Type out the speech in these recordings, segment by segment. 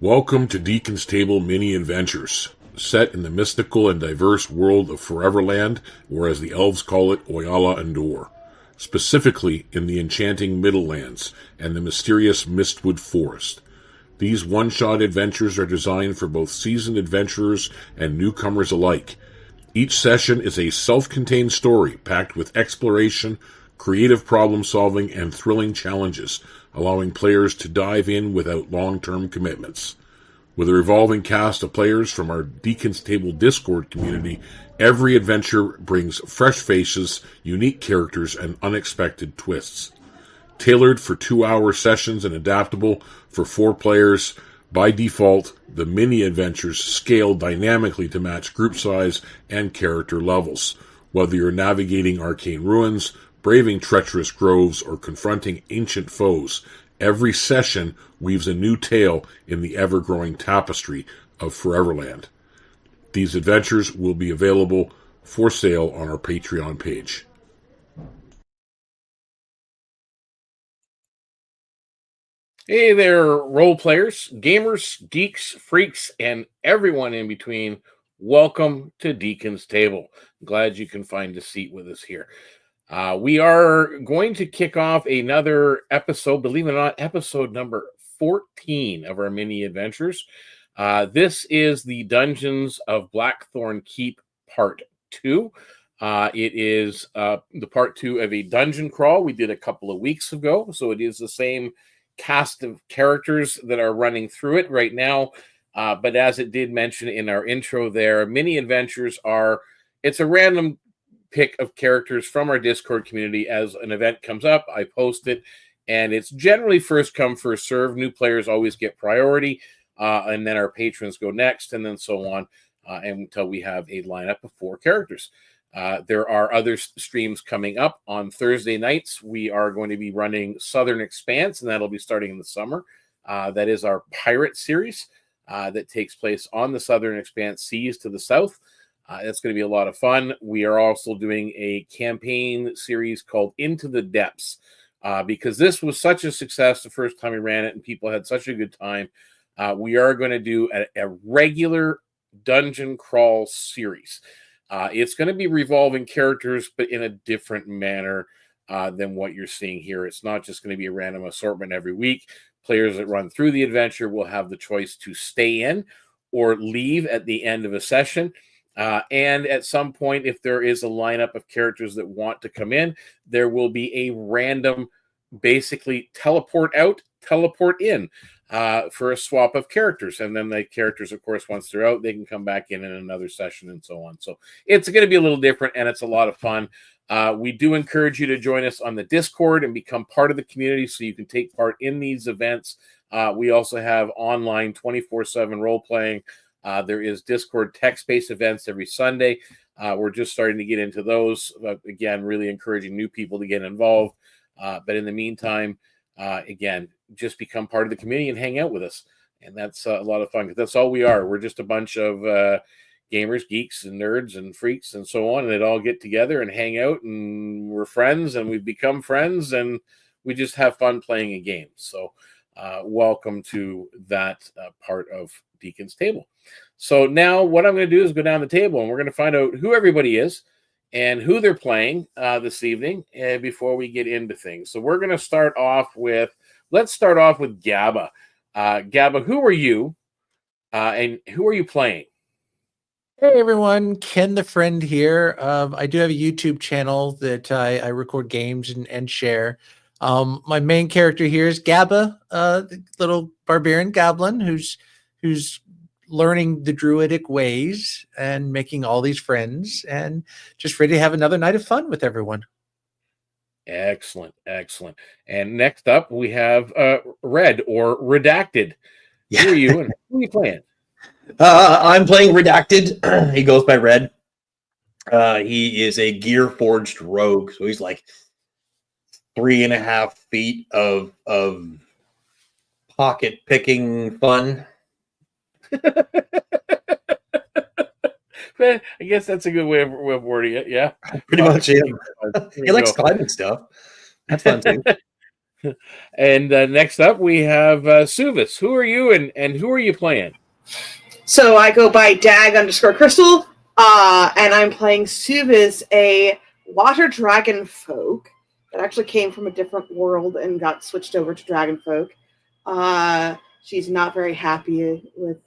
Welcome to DeaconsTable MiniAdventures, set in the mystical and diverse world of Foreverland, or as the elves call it, Oyala Endor, specifically in the enchanting Middlelands and the mysterious Mistwood Forest. These one-shot adventures are designed for both seasoned adventurers and newcomers alike. Each session is a self-contained story packed with exploration, creative problem-solving, and thrilling challenges, allowing players to dive in without long-term commitments. With a revolving cast of players from our DeaconsTable Discord community, every adventure brings fresh faces, unique characters, and unexpected twists. Tailored for 2-hour sessions and adaptable for 4 players, by default, the mini-adventures scale dynamically to match group size and character levels. Whether you're navigating arcane ruins, braving treacherous groves, or confronting ancient foes, every session weaves a new tale in the ever-growing tapestry of Foreverland. These adventures will be available for sale on our Patreon page. Hey there, role players, gamers, geeks, freaks, and everyone in between. Welcome to DeaconsTable. Glad you can find a seat with us here. We are going to kick off another episode, believe it or not, episode number 14 of our mini adventures. This is the Ruins of Blackthorn Keep Part 2. It is the Part 2 of a dungeon crawl we did a couple of weeks ago, so it is the same cast of characters that are running through it right now. But as it did mention in our intro there, mini adventures it's a random pick of characters from our Discord community. As an event comes up, I post it, and it's generally first come, first serve. New players always get priority, and then our patrons go next, and then so on, until we have a lineup of 4 characters. There are other streams coming up on Thursday nights. We are going to be running Southern Expanse, and that'll be starting in the summer. That is our pirate series that takes place on the Southern Expanse seas to the south. That's going to be a lot of fun. We are also doing a campaign series called Into the Depths, because this was such a success the first time we ran it and people had such a good time. We are going to do a regular dungeon crawl series. It's going to be revolving characters, but in a different manner than what you're seeing here. It's not just going to be a random assortment every week. Players that run through the adventure will have the choice to stay in or leave at the end of a session. And at some point, if there is a lineup of characters that want to come in, there will be a random, basically teleport out, teleport in for a swap of characters. And then the characters, of course, once they're out, they can come back in another session and so on. So it's going to be a little different, and it's a lot of fun. We do encourage you to join us on the Discord and become part of the community so you can take part in these events. We also have online 24/7 role-playing. There is Discord text-based events every Sunday. We're just starting to get into those. Again, really encouraging new people to get involved. But in the meantime, again, just become part of the community and hang out with us. And that's a lot of fun, because that's all we are. We're just a bunch of gamers, geeks, and nerds, and freaks, and so on. And they all get together and hang out, and we're friends, and we've become friends, and we just have fun playing a game. So welcome to that part of DeaconsTable. So now what I'm going to do is go down the table, and we're going to find out who everybody is and who they're playing this evening before we get into things. So we're going to start off with, let's start off with Gabba. Gabba, who are you and who are you playing? Hey everyone, Ken the Friend here. I do have a YouTube channel that I record games and share. My main character here is Gabba, the little barbarian goblin who's learning the druidic ways and making all these friends and just ready to have another night of fun with everyone. Excellent, excellent. And next up we have Red, or Redacted. Yeah. Who are you and who are you playing? I'm playing Redacted. He goes by Red. He is a gear forged rogue, so he's like 3.5 feet of pocket picking fun. I guess that's a good way of wording it. Yeah, pretty much. Yeah. He likes climbing stuff. That's fun too. And next up, we have Suvis. Who are you, and who are you playing? So I go by Dag_Crystal, and I'm playing Suvis, a water dragon folk that actually came from a different world and got switched over to dragon folk. She's not very happy with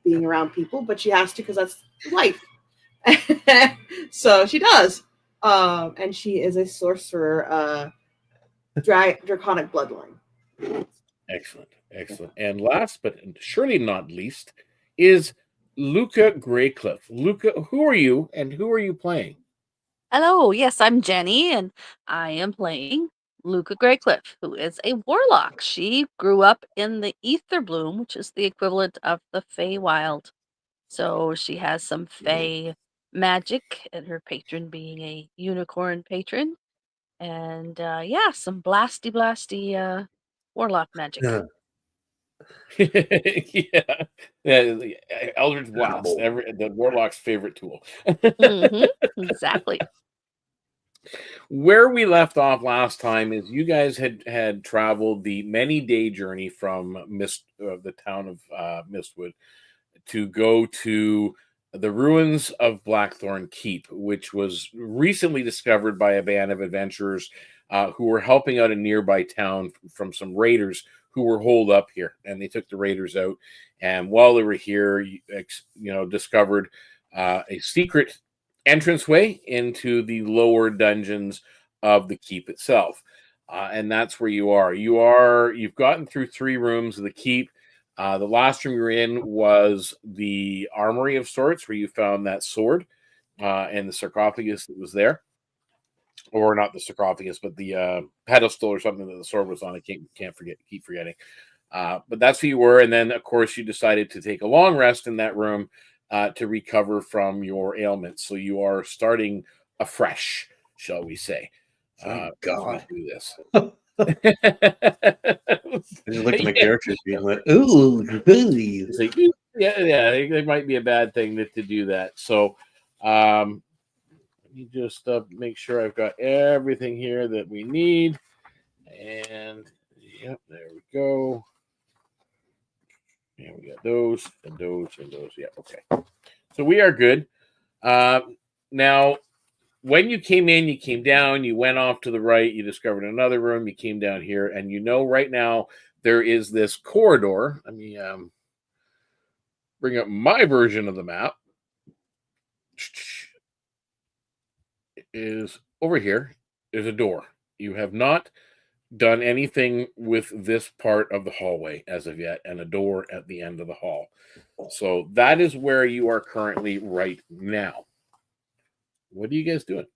being around people, but she has to because that's life. So she does. And she is a sorcerer, draconic bloodline. Excellent. And last but surely not least is Luca Greycliff. Luca, who are you, and who are you playing? Hello, yes, I'm Jenny, and I am playing Luca Greycliff, who is a warlock. She grew up in the Ether Bloom, which is the equivalent of the Feywild. So she has some Fey magic, and her patron being a unicorn patron. And some blasty warlock magic. Yeah, Eldritch Blast, the warlock's favorite tool. Exactly. Where we left off last time is you guys had traveled the many-day journey from the town of Mistwood to go to the ruins of Blackthorn Keep, which was recently discovered by a band of adventurers who were helping out a nearby town from some raiders who were holed up here, and they took the raiders out. And while they were here, discovered a secret entranceway into the lower dungeons of the keep itself, and that's where you are. You've gotten through 3 rooms of the keep. The last room you're in was the armory of sorts, where you found that sword and the sarcophagus that was there, or not the sarcophagus, but the pedestal or something that the sword was on. I keep forgetting. But that's who you were, and then of course you decided to take a long rest in that room to recover from your ailments. So you are starting afresh, shall we say? God, do this. I just looked at my characters being like, "Ooh, really?" Like, yeah, it might be a bad thing to do that. So, let me just make sure I've got everything here that we need. And yep, there we go. And we got those and those and those. Yeah, okay. So we are good. Now, when you came in, you came down, you went off to the right, you discovered another room, you came down here, and right now there is this corridor. Let me bring up my version of the map. Is over here is a door. You have not done anything with this part of the hallway as of yet, and a door at the end of the hall. So that is where you are currently right now. What are you guys doing?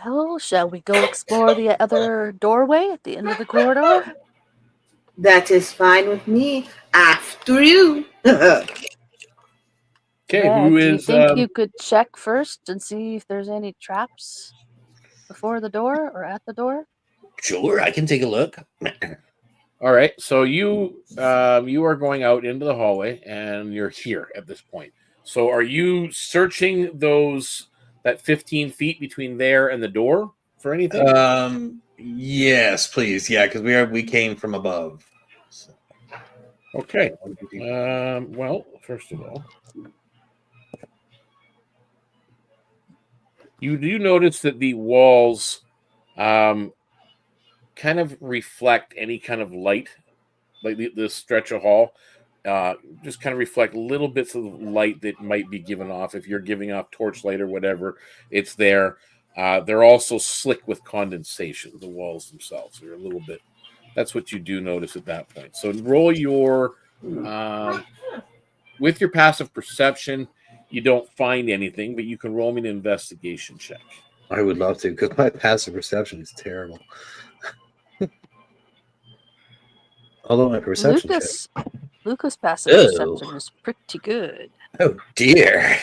Well, shall we go explore the other doorway at the end of the corridor? That is fine with me. After you. Okay, Yeah, who do you is? think you could check first and see if there's any traps before the door or at the door? Sure, I can take a look. All right, so you are going out into the hallway, and you're here at this point. So, are you searching that 15 feet between there and the door for anything? Yes, please. Yeah, because we came from above. So. Okay. Well, first of all, you do notice that the walls kind of reflect any kind of light, like this stretch of hall. Just kind of reflect little bits of light that might be given off. If you're giving off torchlight or whatever, it's there. They're also slick with condensation, the walls themselves. They're a little bit. That's what you do notice at that point. So roll your with your passive perception. You don't find anything, but you can roll me an investigation check. I would love to, because my passive perception is terrible. Although my perception Lucas' passive perception is pretty good. Oh dear.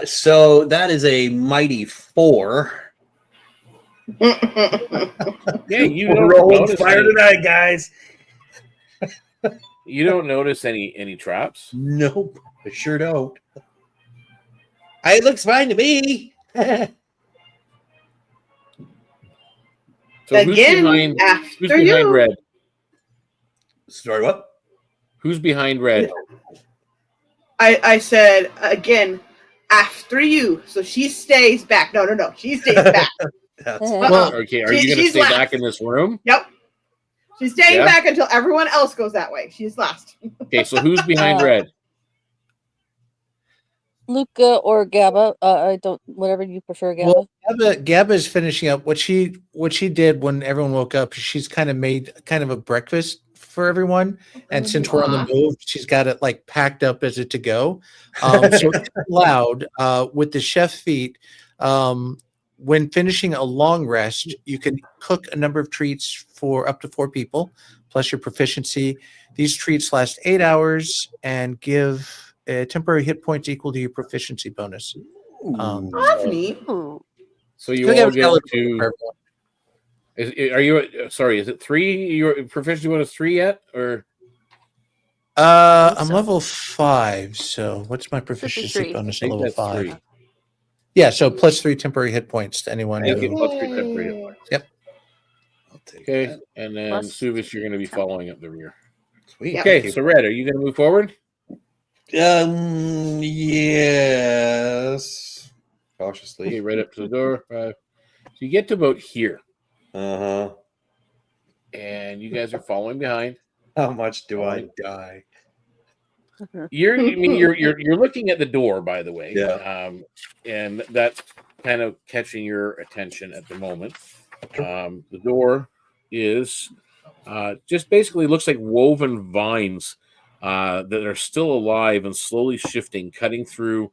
So that is a mighty 4. Yeah, you don't notice fire tonight, guys. You don't notice any traps? Nope, I sure don't. It looks fine to me. So Again, who's after behind you. red? Sorry, what? Who's behind red? I said again after you. So she stays back. No. She stays back. That's Well, Okay, are you going to she's stay last. back in this room? Yep. She's staying Yeah? back until everyone else goes that way. She's last. Okay, so who's behind Uh, red? Luca or Gabba. I don't. Whatever you prefer, Gabba. Well, Gabba is finishing up what she did when everyone woke up. She's kind of made kind of a breakfast for everyone, and since we're on the move, she's got it like packed up as it to go. So it's allowed with the chef feat. When finishing a long rest, you can cook a number of treats for up to 4 people, plus your proficiency. These treats last 8 hours and give temporary hit points equal to your proficiency bonus. Oh, that's neat. Ooh. So you So all Gabba's get eligible to. for everyone. Are you? Sorry, is it 3? Your proficiency bonus 3 yet, or I'm so. level 5, so what's my Should be proficiency 3. bonus I at think level that's 5? 3. Yeah, so plus 3 temporary hit points to anyone Thank you. who. Plus 3 temporary hit points. Yep. I'll take Okay, that. and then Plus Suvis, you're going to be temp. following up the rear. Sweet. Yeah. Okay, so red, are you going to move forward? Yes. Okay, Cautiously. right up to the door. 5. So you get to about here, Uh-huh. and you guys are following behind. How much do I Fine. die? You're looking at the door, by the way. Yeah. And that's kind of catching your attention at the moment. The door is just basically looks like woven vines that are still alive and slowly shifting, cutting through,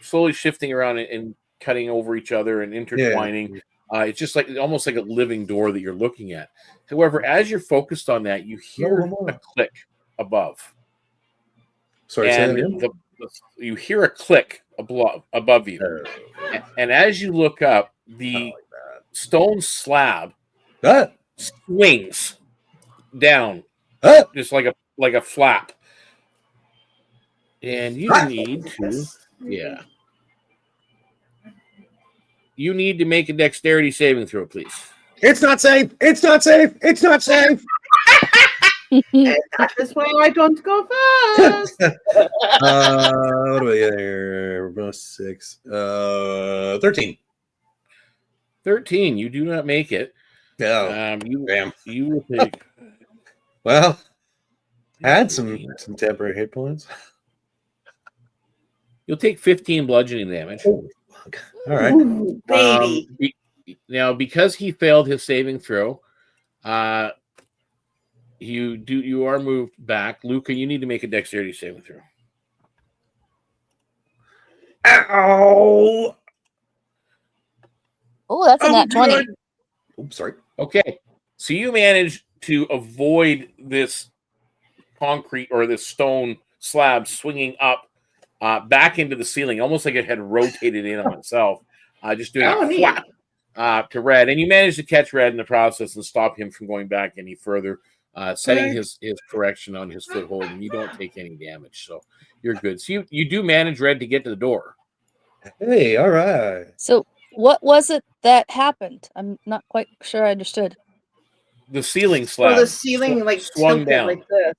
slowly shifting around and cutting over each other and intertwining. It's just like almost like a living door that you're looking at. However, as you're focused on that, you hear a click above. Sorry, say that And again? you hear a click above you. And as you look up, the stone slab swings down just like a flap. And you need to, you need to make a dexterity saving throw, please. It's not safe. It's not safe. It's not safe. That is why I don't go fast. What do we get here? 6. 13. 13. You do not make it. Oh, damn. You will take. Well, had some temporary hit points. You'll take 15 bludgeoning damage. All right. Ooh, baby. Now, because he failed his saving throw, you are moved back. Luca, you need to make a dexterity saving throw. Ow! Oh, that's a nat 20. Oops, sorry. Okay, so you manage to avoid this concrete or this stone slab swinging up back into the ceiling, almost like it had rotated in on itself, just doing a flap to red. And you manage to catch red in the process and stop him from going back any further, setting his correction on his foothold, and you don't take any damage. So you're good. So you do manage red to get to the door. Hey, all right. So what was it that happened? I'm not quite sure I understood. The ceiling slab. So the ceiling like swung tilted down like this.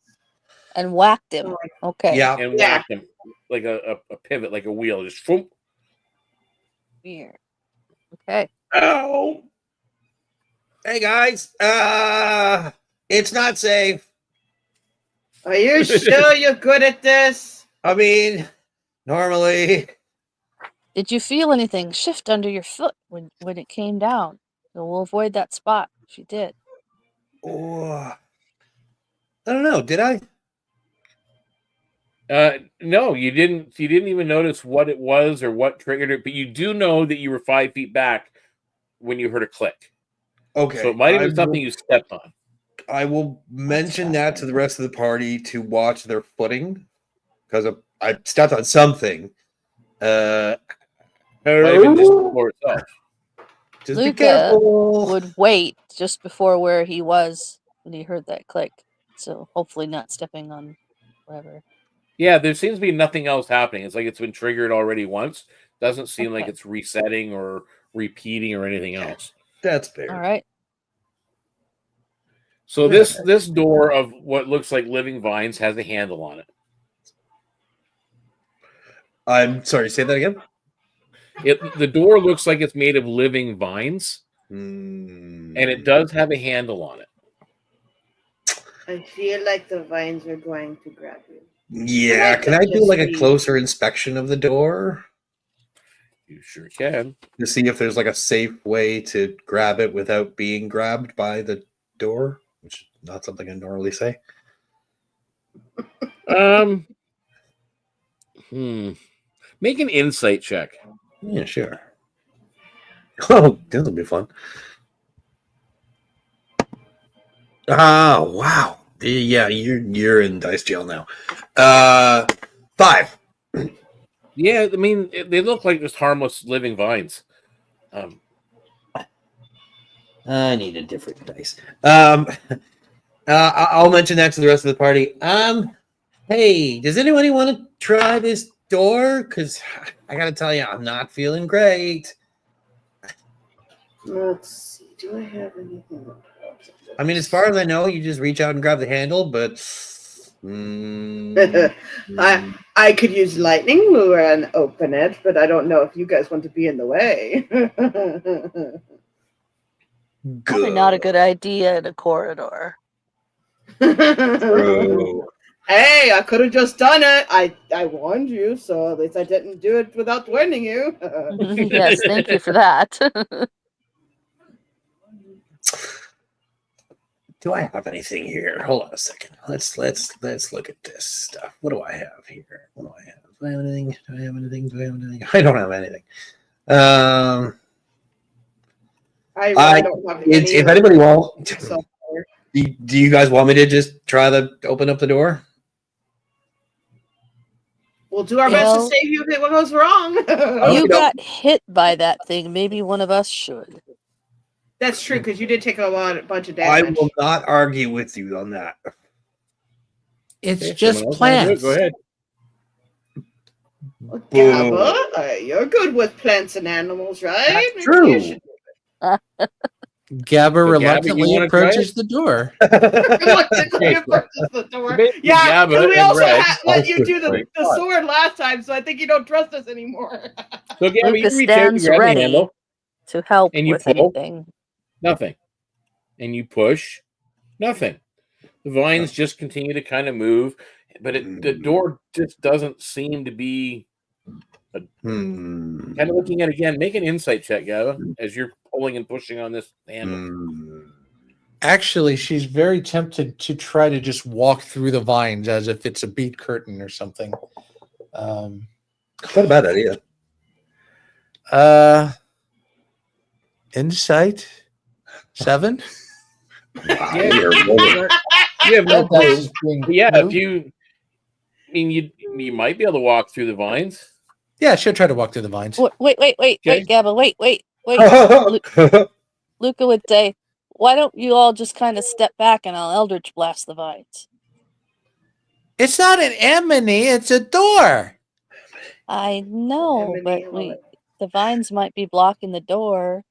And whacked him. Okay. Yeah. and whacked him like a pivot, like a wheel. Just boom. Weird. Okay. Ow! Hey guys, it's not safe. Are you sure you're good at this? I mean, normally. Did you feel anything shift under your foot when it came down? So we'll avoid that spot if you did. Oh, I don't know. Did I? No, you didn't. You didn't even notice what it was or what triggered it. But you do know that you were 5 feet back when you heard a click. Okay. So it might have been something you stepped on. I will mention that to the rest of the party to watch their footing because I stepped on something. Might have been just the floor itself. Just be Luca careful. would wait just before where he was when he heard that click. So hopefully not stepping on whatever. Yeah, there seems to be nothing else happening. It's like it's been triggered already once. Doesn't seem like it's resetting or repeating or anything else. That's fair. All right. So this door of what looks like living vines has a handle on it. I'm sorry, say that again. The door looks like it's made of living vines, And and it does have a handle on it. I feel like the vines are going to grab you. Yeah, can I do like a closer inspection of the door You sure can. to see if there's like a safe way to grab it without being grabbed by the door? Which is not something I normally say. Make an insight check. Yeah, sure. Oh, this'll be fun. Ah, wow. Yeah, you're in dice jail now. 5. Yeah, I mean they look like just harmless living vines. I need a different dice. I'll mention that to the rest of the party. Hey, does anybody want to try this door? Because I gotta tell you, I'm not feeling great. Let's see. Do I have anything? I mean, as far as I know, you just reach out and grab the handle, but I could use lightning lure and open it, but I don't know if you guys want to be in the way. Probably not a good idea in a corridor. True. Hey, I could have just done it. I warned you, so at least I didn't do it without warning you. Yes, thank you for that. Do I have anything here? Hold on a second. Let's look at this stuff. What do I have here? What do I have? Do I have anything? Do I have anything? Do I have anything? I don't have anything. I really don't have any. If anybody wants, do you guys want me to just try to open up the door? We'll do our best to save you if it goes wrong. You got hit by that thing. Maybe one of us should. That's true, because you did take a bunch of damage. I will not argue with you on that. It's just plants. Go ahead. Gabba, you're good with plants and animals, right? That's true. Gabba reluctantly Gabba, approaches the door. Reluctantly approaches the door. Yeah, because we also let you do the sword last time, so I think you don't trust us anymore. So Gabba, Lucas you reach out and stands grab the ready handle, to help and you with pull. anything. Nothing. And you push. Nothing. The vines just continue to kind of move, but the door just doesn't seem to be. Kind of looking at it again. Make an insight check, Gabba, as you're pulling and pushing on this handle. Actually, she's very tempted to try to just walk through the vines as if it's a bead curtain or something. Not a bad idea. Insight 7. Yeah, you have no clue. Yeah, if you, I mean, you might be able to walk through the vines. Yeah, she'll try to walk through the vines. Wait, Gabba, wait. Luca would say, why don't you all just kind of step back and I'll Eldritch Blast the vines? It's not an emony, it's a door. I know, but the vines might be blocking the door,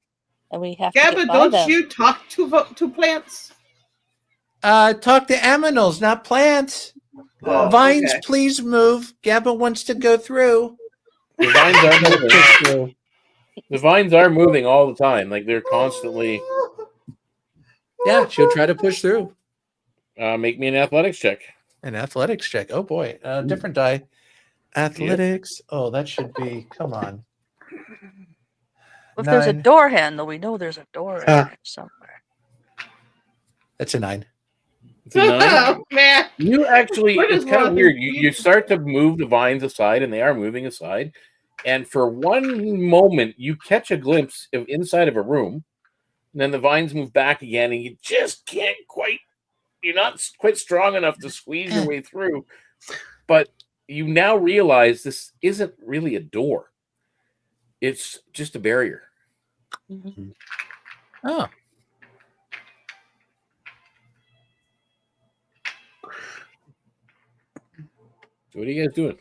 and we have to get by Gabba, them. don't you talk to plants? Talk to aminals, not plants. Vines, okay. Please move. Gabba wants to go through. The vines are moving. The vines are moving all the time. Like they're constantly. Yeah, she'll try to push through. Make me an athletics check. An athletics check. Oh boy, different die. Athletics. Yep. Oh, that should be. Come on. If there's a door handle, we know there's a door in there somewhere. That's a 9. It's a 9. Oh, man. You actually, it's kind of weird. You start to move the vines aside, and they are moving aside. And for one moment, you catch a glimpse of inside of a room. And then the vines move back again, and you just can't quite. You're not quite strong enough to squeeze your way through. But you now realize this isn't really a door. It's just a barrier. Mm-hmm. Oh. So what are you guys doing?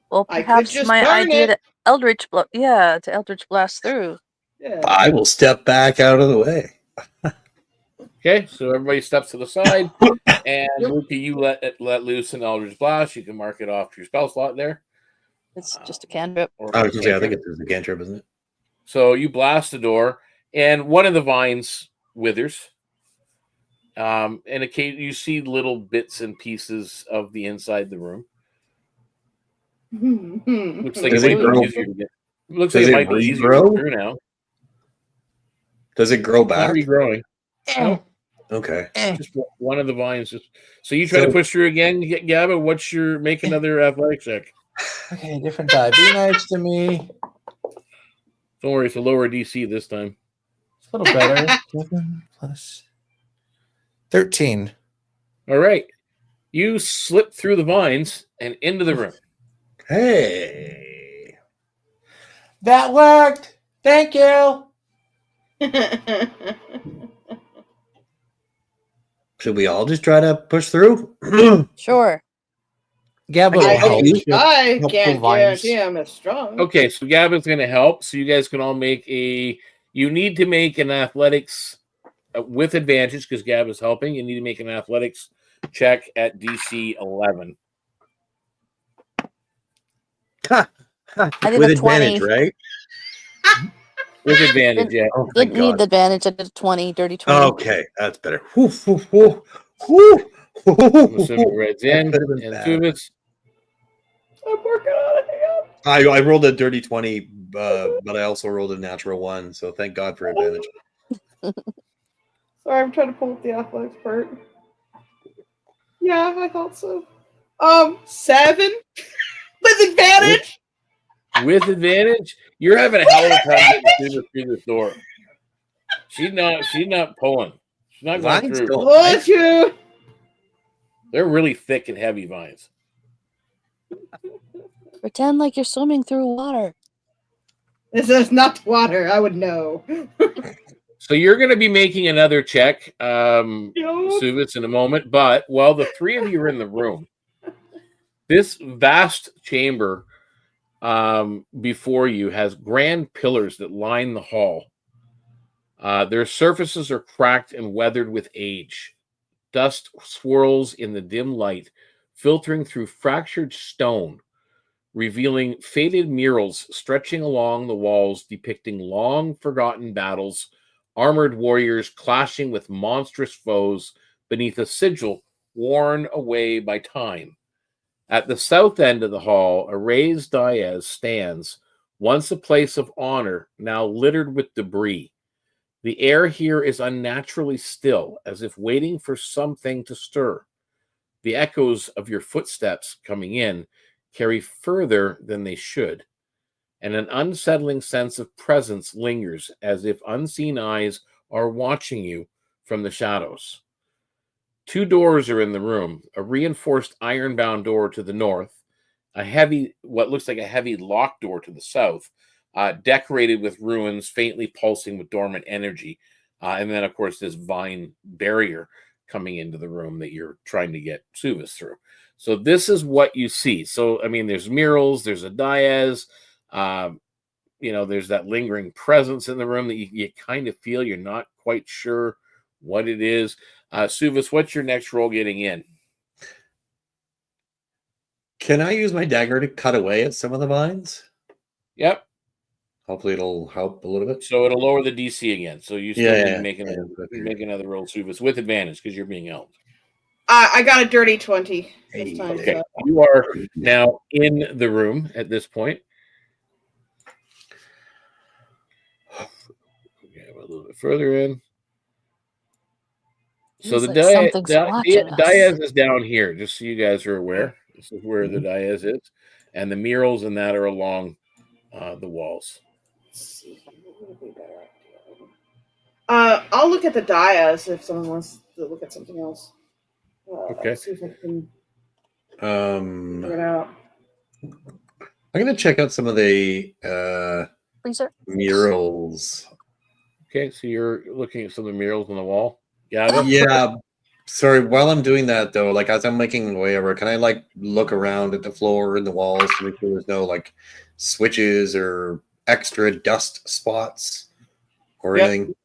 Well, perhaps my idea to Eldritch to Eldritch Blast through. Yeah. I will step back out of the way. Okay, so everybody steps to the side, and Yep. Luca, you let loose an Eldritch Blast. You can mark it off your spell slot there. It's just a cantrip. Or I was gonna say, I think cantrip. it's a cantrip, isn't it? So you blast the door, and one of the vines withers. And you see little bits and pieces of the inside the room. Looks like Does it it might grow? be easier to get. Looks Does like it it might be easier to regrow? get through now. Does it grow Not back? regrowing. Nope. Okay. Just one of the vines. So you try to push through again, Gabba. What's your make another athletic check? Okay, different die. Be nice to me. Don't worry, it's a lower DC this time. It's a little better. 7 plus 13. All right. You slip through the vines and into the room. Hey. That worked. Thank you. Should we all just try to push through? Sure. Gabba I will help. I Helpful can't vines. guarantee I'm as strong. Okay, so Gabba's going to help. So you guys can all make you need to make an athletics with advantage because Gabba's helping. You need to make an athletics check at DC 11. I did With a 20. advantage, right? With advantage, yeah. Oh my Didn't need God. the advantage. I did a 20, dirty 20. Okay, that's better. Whew, whew, whew, whew, I'm assuming Red's in. That could've been And bad. Subis, I'm working on it. I rolled a dirty 20, but I also rolled a natural 1, so thank God for advantage. Sorry, I'm trying to pull up the athletics part. Yeah, I thought so. 7 with advantage. with advantage, you're having a hell of a time getting through this door. She's not pulling. She's not going Vines through. don't- Look you. They're really thick and heavy vines. Pretend like you're swimming through water. This is not water. I would know. So you're going to be making another check, Yo. Suvitz, in a moment. But while the three of you are in the room, this vast chamber before you has grand pillars that line the hall. Their surfaces are cracked and weathered with age. Dust swirls in the dim light, filtering through fractured stone, revealing faded murals stretching along the walls depicting long forgotten battles, armored warriors clashing with monstrous foes beneath a sigil worn away by time. At the south end of the hall, a raised dais stands, once a place of honor, now littered with debris. The air here is unnaturally still, as if waiting for something to stir. The echoes of your footsteps coming in carry further than they should, and an unsettling sense of presence lingers, as if unseen eyes are watching you from the shadows. Two doors are in the room, a reinforced iron-bound door to the north, what looks like a heavy locked door to the south, decorated with ruins faintly pulsing with dormant energy. And then, of course, this vine barrier coming into the room that you're trying to get Suvis through. So this is what you see. So, I mean, there's murals, there's a dais, there's that lingering presence in the room that you kind of feel. You're not quite sure what it is. Suvis, what's your next roll getting in? Can I use my dagger to cut away at some of the vines? Yep. Hopefully it'll help a little bit. So it'll lower the DC again. So you still need to make another roll, Suvis, with advantage because you're being helped. I got a dirty 20 this time. Okay. So. You are now in the room at this point. Okay, a little bit further in. So Feels the like something's watching us. dais is down here, just so you guys are aware. This is where the dais is. And the murals and that are along the walls. Let's see. What would be a better idea? I'll look at the dais if someone wants to look at something else. Okay. See if I can I'm figure it out. gonna check out some of the Freezer. murals. Okay, so you're looking at some of the murals on the wall. Gavin? Yeah. Sorry, while I'm doing that though, like as I'm making my way over, can I like look around at the floor and the walls to make sure there's no like switches or extra dust spots or Yep. anything?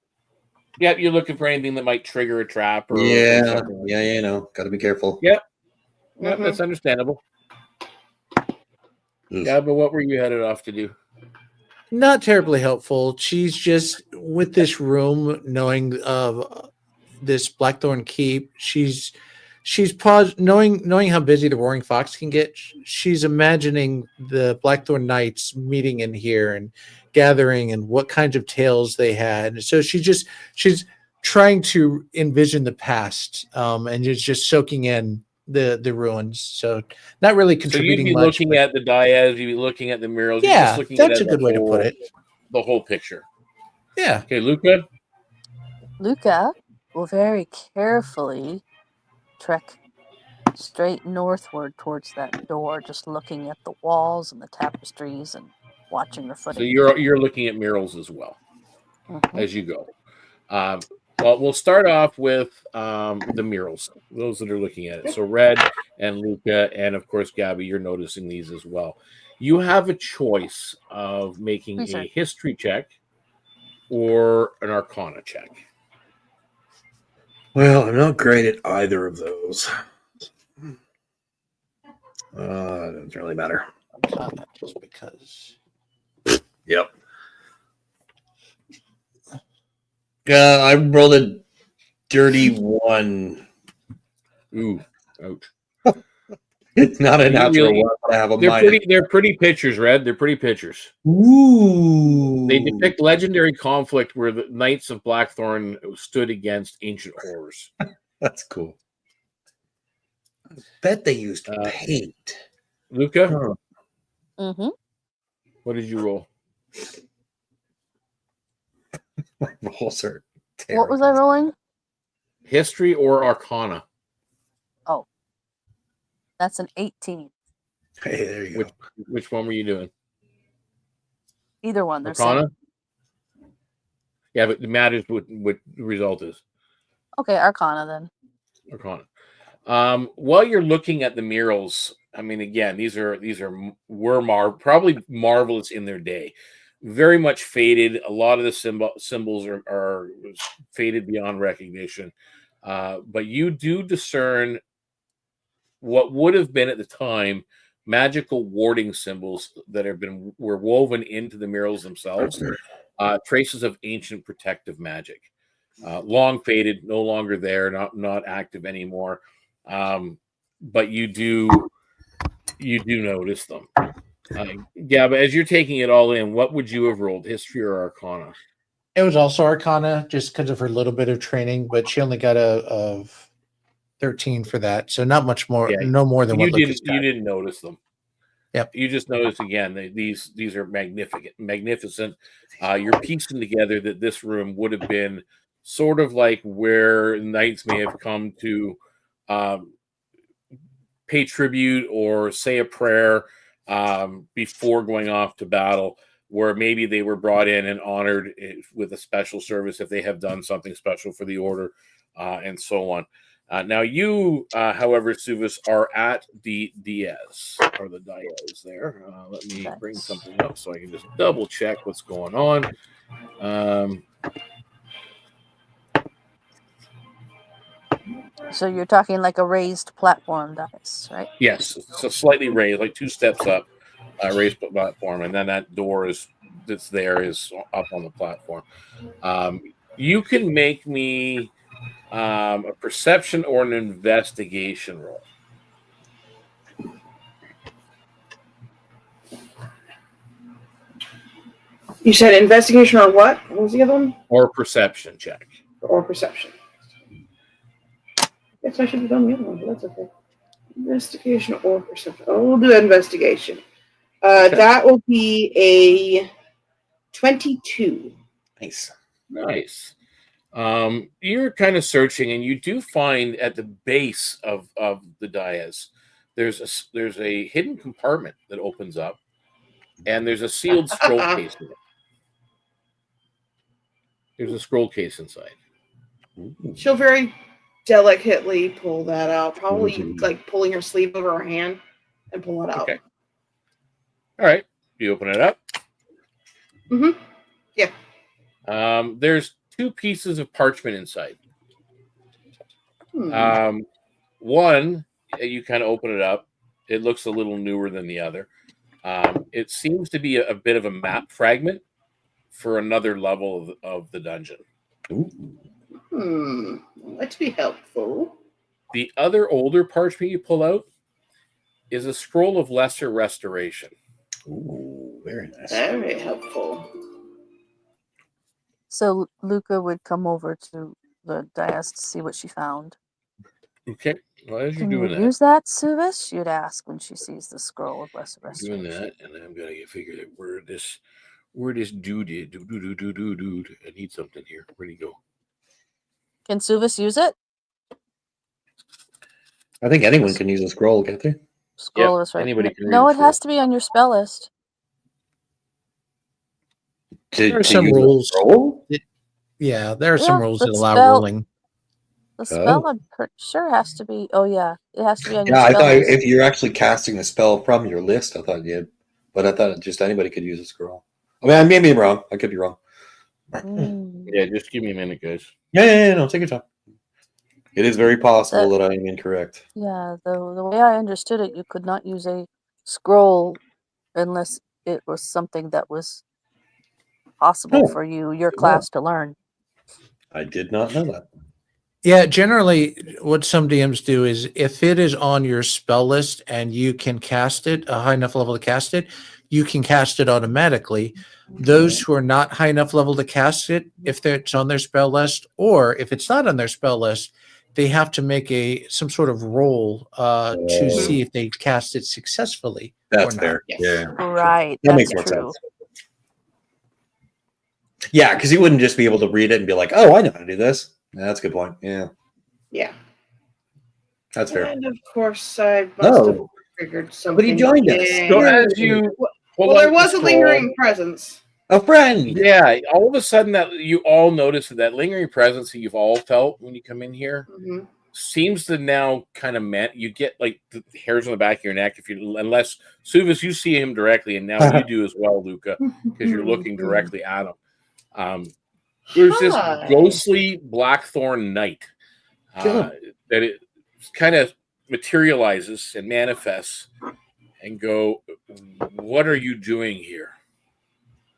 Yep, you're looking for anything that might trigger a trap or Yeah, something like yeah, you know, got to be careful. Yep. Yep, that's understandable. Ugh. Yeah, but what were you headed off to do? Not terribly helpful. She's just with this room, knowing of this Blackthorn Keep. She's paused, knowing how busy the Roaring Fox can get. She's imagining the Blackthorn Knights meeting in here and gathering, and what kinds of tales they had. So she's trying to envision the past, and is just soaking in the ruins. So not really So you'd contributing be much. looking at the dyads, you'd be looking at the murals, you're Yeah, just looking at that's a good way to put it. the whole picture. Yeah. Okay, Luca? Luca will very carefully trek straight northward towards that door, just looking at the walls and the tapestries and watching her So footing. you're looking at murals as well as you go. Well, we'll start off with the murals, those that are looking at it. So Red and Luca, and of course, Gabby, you're noticing these as well. You have a choice of making a history check or an arcana check. Well, I'm not great at either of those. It doesn't really matter. Just because. Yep. I rolled a dirty 1. Ooh, ouch. It's not a natural one, but I have a minus. They're pretty pictures, Red. They're pretty pictures. Ooh. They depict legendary conflict where the Knights of Blackthorn stood against ancient horrors. That's cool. I bet they used paint. Luca? Mm-hmm. What did you roll? My rolls are terrible. What was I rolling? History or arcana? Oh, that's an 18. Hey, there you go. Which one were you doing? Either one. They're Arcana? same. Yeah, but it matters what the result is. Okay, Arcana then. Arcana. While you're looking at the murals, I mean, again, were probably marvelous in their day. Very much faded. A lot of the symbols are faded beyond recognition. But you do discern what would have been at the time magical warding symbols that were woven into the murals themselves. Traces of ancient protective magic. Long faded, no longer there, not active anymore. But you do notice them. Yeah, but as you're taking it all in, what would you have rolled, history or arcana? It was also arcana, just because of her little bit of training, but she only got a 13 for that, so not much more. Yeah, no more than what Lucas got. You didn't notice them. Yep. You just noticed again these are magnificent. You're piecing together that this room would have been sort of like where knights may have come to pay tribute or say a prayer before going off to battle, where maybe they were brought in and honored with a special service if they have done something special for the order, and so on. Now you, however, Suvis, are at the Diaz, or the Diaz there. Let me bring something up so I can just double check what's going on. So you're talking like a raised platform dice, right? Yes, so slightly raised, like 2 steps up, raised platform, and then that door that's there is up on the platform. You can make me a perception or an investigation roll. You said investigation or what? What was the other one? Or perception check. Or perception. Guess I should have done the other one, but that's okay. Investigation or perception. Oh, we'll do investigation. Okay. That will be a 22. Nice. You're kind of searching, and you do find at the base of the dais there's a hidden compartment that opens up, and there's a sealed scroll case in it. There's a scroll case inside. She'll very delicately pull that out, probably like pulling her sleeve over her hand and pull it out. Okay. All right. You open it up. Mm-hmm. Yeah. There's 2 pieces of parchment inside. Hmm. One, you kind of open it up. It looks a little newer than the other. It seems to be a bit of a map fragment for another level of the dungeon. That'd be helpful. The other older parchment you pull out is a scroll of lesser restoration. Ooh, very nice. Very helpful. So Luca would come over to the dais to see what she found. Okay. Well, as you're Can you doing that, use that, Suvis? You'd ask when she sees the scroll of lesser doing restoration. that, and I'm gonna figure out where this dude is. Dude. I need something here. Where'd he go? Can Suvis use it? I think anyone can use a scroll, can't they? Scroll Yep, is right. anybody can read No, a it has to be on your spell list. There are some use a rules. scroll? Yeah, there are some Yeah, rules the that allow spell- ruling. The spell, I'm pretty sure, has to be. Oh yeah, it has to be on your Yeah, I spell thought list. if you're actually casting a spell from your list, I thought you had, but I thought just anybody could use a scroll. I mean, I may be wrong. I could be wrong. Yeah, just give me a minute, guys. Yeah, no, take your time. It is very possible that I am incorrect. Yeah, the way I understood it, you could not use a scroll unless it was something that was possible for your class to learn. I did not know that. Yeah, generally, what some DMs do is if it is on your spell list and you can cast it, a high enough level to cast it, you can cast it automatically. Those who are not high enough level to cast it, if it's on their spell list, or if it's not on their spell list, they have to make some sort of roll to see if they cast it successfully. That's or not. fair. Yes. Yeah, Right, that that's makes more true. sense. Yeah, because you wouldn't just be able to read it and be like, "Oh, I know how to do this." Yeah, that's a good point. Yeah, Yeah. that's fair. And of course, I must have triggered something. But he joined us. So as you Well, there was a lingering presence. A friend. Yeah, all of a sudden that you all notice that lingering presence that you've all felt when you come in here seems to now kind of you get like the hairs on the back of your neck unless Suvis, you see him directly, and now you do as well, Luca, because you're looking directly at him. There's this ghostly Blackthorn Knight that it kind of materializes and manifests and go, "What are you doing here?"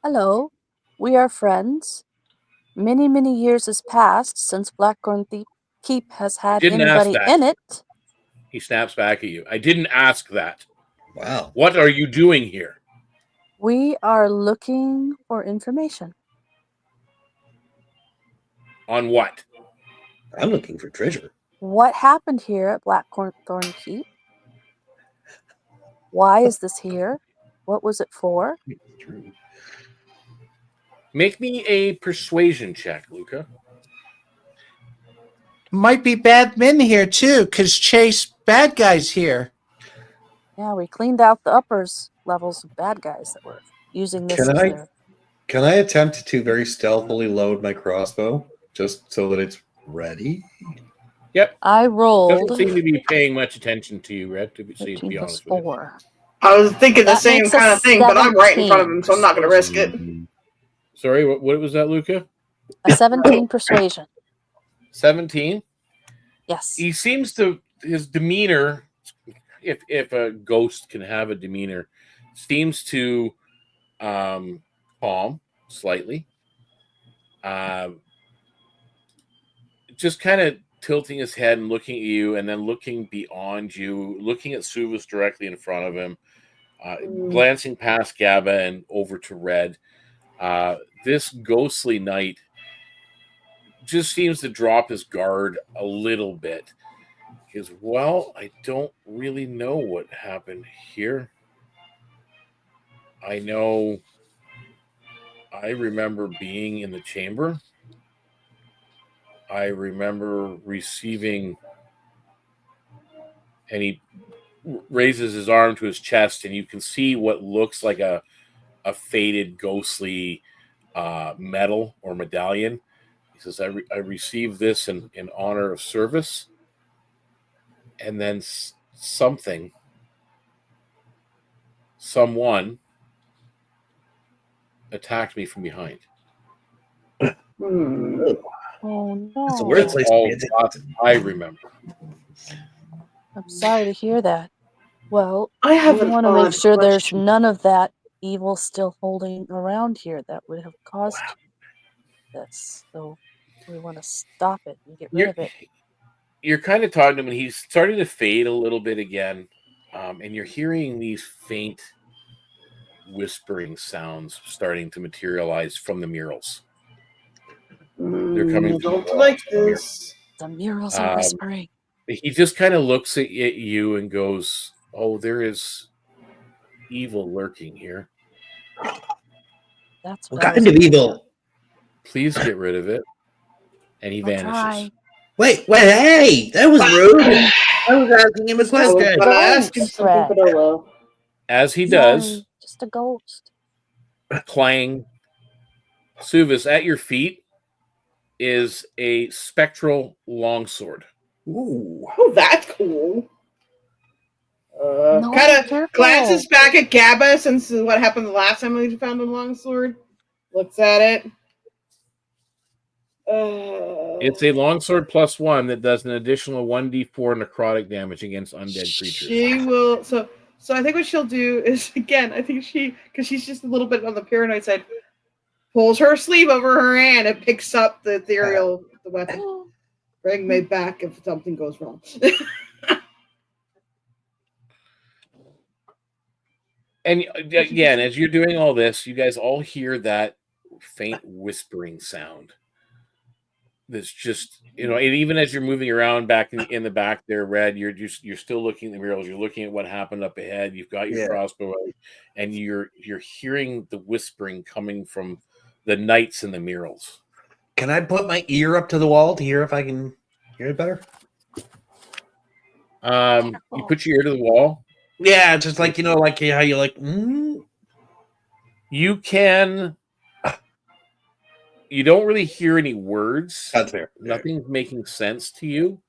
Hello, we are friends. Many, many years has passed since Blackthorn Keep has had Didn't ask anybody that. in it. He snaps back at you. I didn't ask that. Wow. What are you doing here? We are looking for information. On what? I'm looking for treasure. What happened here at Blackthorn Keep? Why is this here? What was it for? Make me a persuasion check, Luca. Might be bad men here too, because Chase bad guys here. Yeah, we cleaned out the uppers levels of bad guys that were using this as their... Can I attempt to very stealthily load my crossbow just so that it's ready? Yep. I rolled. Doesn't seem to be paying much attention to you, Red, to be honest with you. I was thinking the same kind of thing, but I'm right in front of 17 him, so I'm not going to risk it. Sorry, what was that, Luca? A 17 persuasion. 17? Yes. He seems to, his demeanor, if a ghost can have a demeanor, seems to calm slightly. Just kind of tilting his head and looking at you, and then looking beyond you, looking at Suvis directly in front of him, glancing past Gaba and over to Red. This ghostly knight just seems to drop his guard a little bit. Because, well, I don't really know what happened here. I remember being in the chamber. I remember receiving, and he raises his arm to his chest, and you can see what looks like a faded, ghostly medal or medallion. He says, I received this in honor of service. And then someone attacked me from behind. Hmm. Oh That's a no. weird That's place all to be. I remember. I'm sorry to hear that. Well, I have we an want to make odd sure there's question. none of that evil still holding around here that would have caused this. So we want to stop it and get rid of it. You're kind of talking to him, and he's starting to fade a little bit again, and you're hearing these faint whispering sounds starting to materialize from the murals. They're coming I from don't the like mirror. this. The murals are whispering. He just kind of looks at you and goes, "Oh, there is evil lurking here. That's What what I was kind of afraid evil? Please get rid of it." And he I'll vanishes. try. Wait, hey, that was rude. I was asking him a I was question. gonna ask him Ghost, something, Red. but oh well. As he He's does, only just a ghost. clang. Suvis, at your feet is a spectral longsword. Ooh. Oh, that's cool. No, Kind be of careful. glances back at Gabba since what happened the last time we found a longsword. Looks at it. It's a longsword +1 that does an additional 1d4 necrotic damage against undead creatures. She will. So I think what she'll do is, again, I think because she's just a little bit on the paranoid side, pulls her sleeve over her hand and picks up the ethereal the weapon. Bring me back if something goes wrong. And again, as you're doing all this, you guys all hear that faint whispering sound. That's just, and even as you're moving around back in the back there, Red, you're still looking at the murals. You're looking at what happened up ahead. You've got your crossbow out, and you're hearing the whispering coming from the knights in the murals. Can I put my ear up to the wall to hear if I can hear it better? You put your ear to the wall. Yeah, just like like how you like. You can. You don't really hear any words. That's fair. Nothing's making sense to you.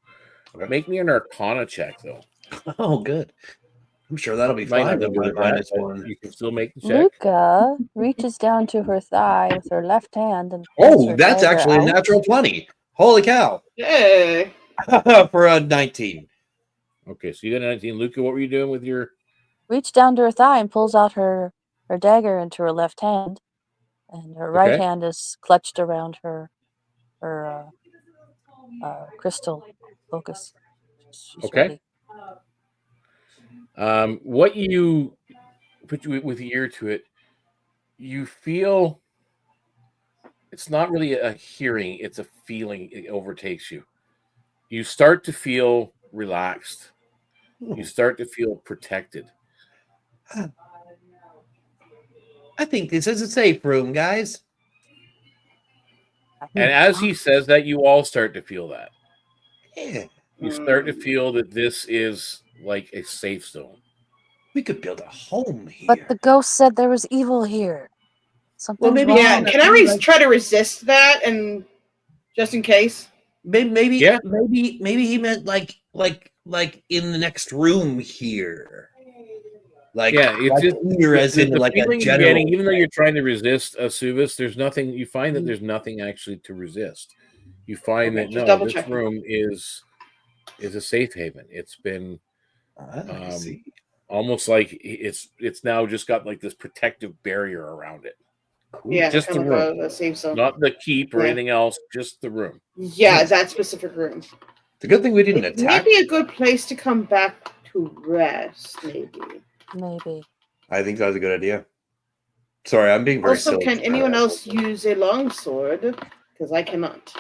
Okay. Make me an Arcana check, though. Oh, good. I'm sure that'll be Might fine. not go good at that, -1. you can still make the check. Luca reaches down to her thigh with her left hand and pulls her That's dagger actually out. a natural 20. Holy cow. Hey. For a 19. Okay, so you got a 19. Luca, what were you doing with your... Reach down to her thigh and pulls out her dagger into her left hand. And her right hand is clutched around her crystal focus. She's ready. What you put with the ear to it, you feel it's not really a hearing, it's a feeling. It overtakes you. You start to feel relaxed. You start to feel protected. I think this is a safe room, guys. And as he says that, you all start to feel that. Yeah. You start to feel that this is like a safe zone. We could build a home here. But the ghost said there was evil here. Something's wrong. Yeah, can I try to resist that and just in case? Maybe he meant like in the next room here. It's just here as in the like a feeling you're general. getting, even though you're trying to resist Suvis, there's nothing. You find that there's nothing actually to resist. You find that this room is a safe haven. It's been almost like it's now just got like this protective barrier around it. Cool. Yeah, just the room, not the keep or anything else. Just the room. Yeah, that specific room. It's a good thing we didn't attack. Maybe a good place to come back to rest. Maybe. I think that was a good idea. Sorry, I'm being very silly. Can anyone else use a longsword? Because I cannot.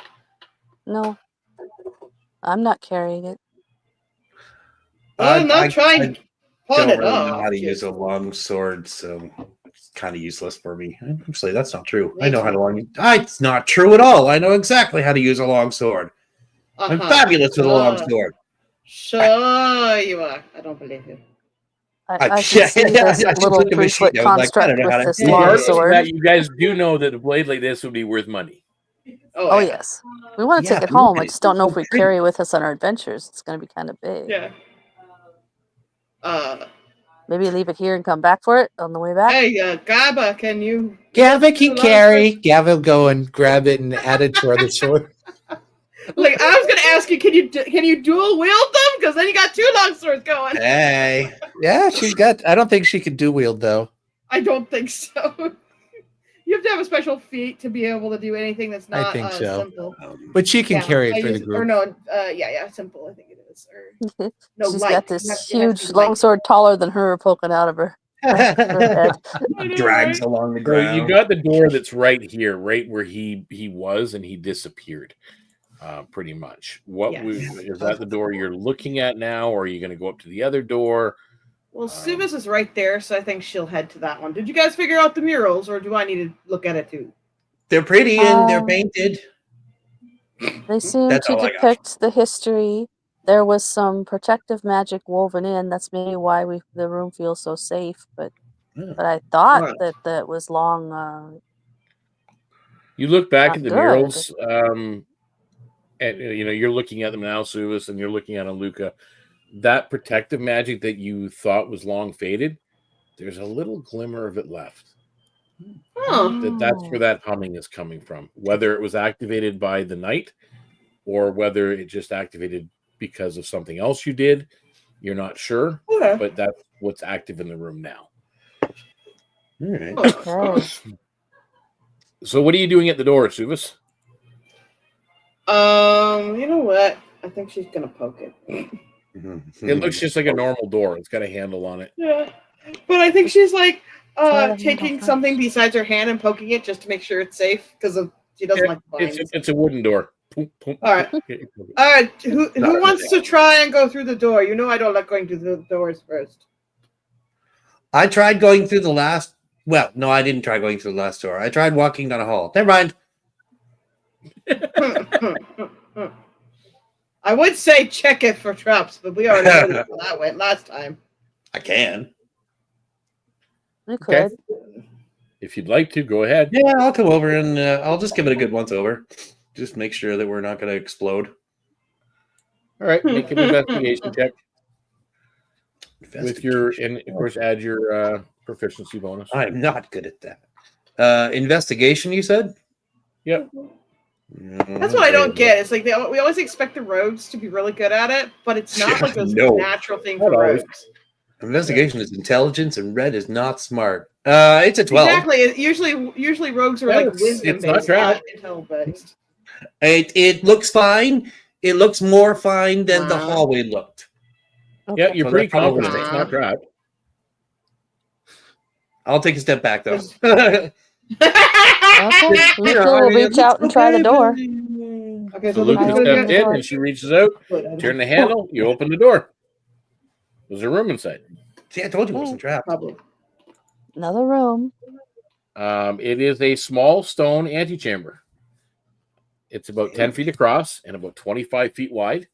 No. I'm not carrying it. I'm not trying to pawn it really off. know how to use a long sword, so it's kind of useless for me. Actually, that's not true. I know how to it's not true at all. I know exactly how to use a long sword. I'm fabulous with a long sword. Sure you are. I don't believe you. I can see this little 3-foot construct with this long sword. You guys do know that a blade like this would be worth money. Oh yes. We want to take it home. I just don't know if we carry it with us on our adventures. It's going to be kind of big. Yeah. Maybe leave it here and come back for it on the way back. Hey, Gaba, can you? Gava can carry. Gava will go and grab it and add it to our other sword. Like, I was gonna ask you, can you dual wield them? Because then you got 2 long swords going. Hey. Yeah, she's got. I don't think she could do wield though. I don't think so. You have to have a special feat to be able to do anything that's not think so. simple. But she can carry it for the Or group. no, simple. I think it is. Or no, She's light. got this huge longsword taller than her poking out of her head. Drags along the So ground. you got the door that's right here, right where he was, and he disappeared. Pretty much. Is that the door you're looking at now, or are you going to go up to the other door? Well, Suvis is right there, so I think she'll head to that one. Did you guys figure out the murals, or do I need to look at it too? They're pretty and they're painted. They seem That's to all I got. depict the history. There was some protective magic woven in. That's maybe why the room feels so safe. But I thought that was long. You look back Not at the good. murals, and you're looking at them now, Suvis, and you're looking at Luca. That protective magic that you thought was long faded, there's a little glimmer of it left. That's where that humming is coming from. Whether it was activated by the night or whether it just activated because of something else you did, you're not sure. Okay. But that's what's active in the room now. All right. Okay. So what are you doing at the door, Suvis? You know what? I think she's gonna poke it. It looks just like a normal door. It's got a handle on it. Yeah, but I think she's like Try to taking handle something besides her hand and poking it just to make sure it's safe because she doesn't like blinds. It's a wooden door. All right. All right. Who wants to try and go through the door? You know I don't like going through the doors first. I tried going through the last. Well, no, I didn't try going through the last door. I tried walking down a hall. Never mind. I would say check it for traps, but we already know how that went last time. I can. You could. If you'd like to, go ahead. Yeah, I'll come over and I'll just give it a good once over. Just make sure that we're not going to explode. All right, make an investigation check. With your, and of course, add your proficiency bonus. I'm not good at that. Investigation, you said? Yep. That's what I don't get. It's like we always expect the rogues to be really good at it, but it's not like a natural thing for rogues. Investigation is intelligence, and red is not smart. It's a 12. Exactly. Usually rogues are like wisdom based, not intel based. It looks fine. It looks more fine than the hallway looked. Okay. Yeah, you're pretty confident it's not trapped. I'll take a step back though. Okay, Luca will reach out and try the door. Okay, So Luca steps in and she reaches out, turn the handle, you open the door. There's a room inside. See, I told you it wasn't trapped. Probably. Another room. It is a small stone antechamber. It's about 10 feet across and about 25 feet wide.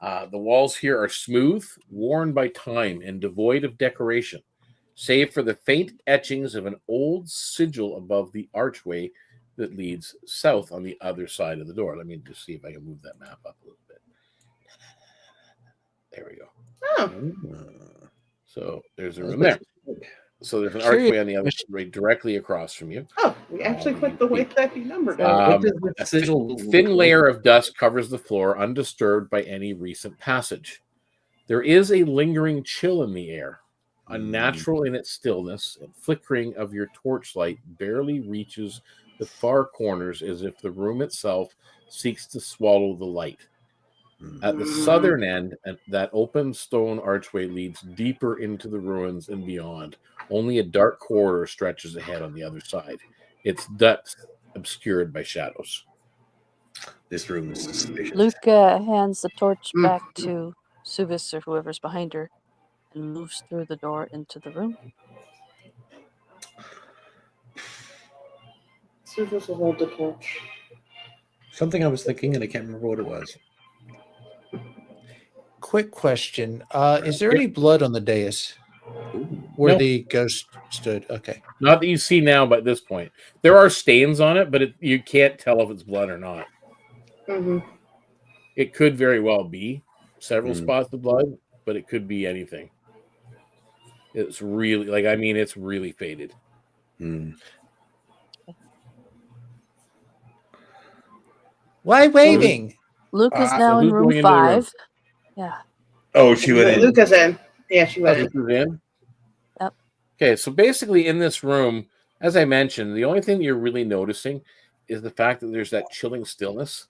The walls here are smooth, worn by time, and devoid of decoration, save for the faint etchings of an old sigil above the archway that leads south on the other side of the door. Let me just see if I can move that map up a little bit. There we go. Oh. So there's a room there. So there's an archway on the other side, directly across from you. Oh, we actually put the way that you numbered it. A thin layer of dust covers the floor, undisturbed by any recent passage. There is a lingering chill in the air, unnatural in its stillness, and flickering of your torchlight barely reaches the far corners as if the room itself seeks to swallow the light. At the southern end, that open stone archway leads deeper into the ruins and beyond. Only a dark corridor stretches ahead on the other side, its depths obscured by shadows. This room is suspicious. Luca hands the torch back to Suvis or whoever's behind her and moves through the door into the room. Suvis will hold the torch. Something I was thinking, and I can't remember what it was. Quick question. Is there any blood on the dais where the ghost stood? Okay. Not that you see now, but at this point. There are stains on it, but you can't tell if it's blood or not. Mm-hmm. It could very well be several spots of blood, but it could be anything. It's really like, I mean, it's really faded. Why waving? Luke is So now in who's room going into the room? 5. Yeah. Oh, she went in. Luca's in. Yeah, she went This in. is in. Yep. Okay, so basically in this room, as I mentioned, the only thing you're really noticing is the fact that there's that chilling stillness,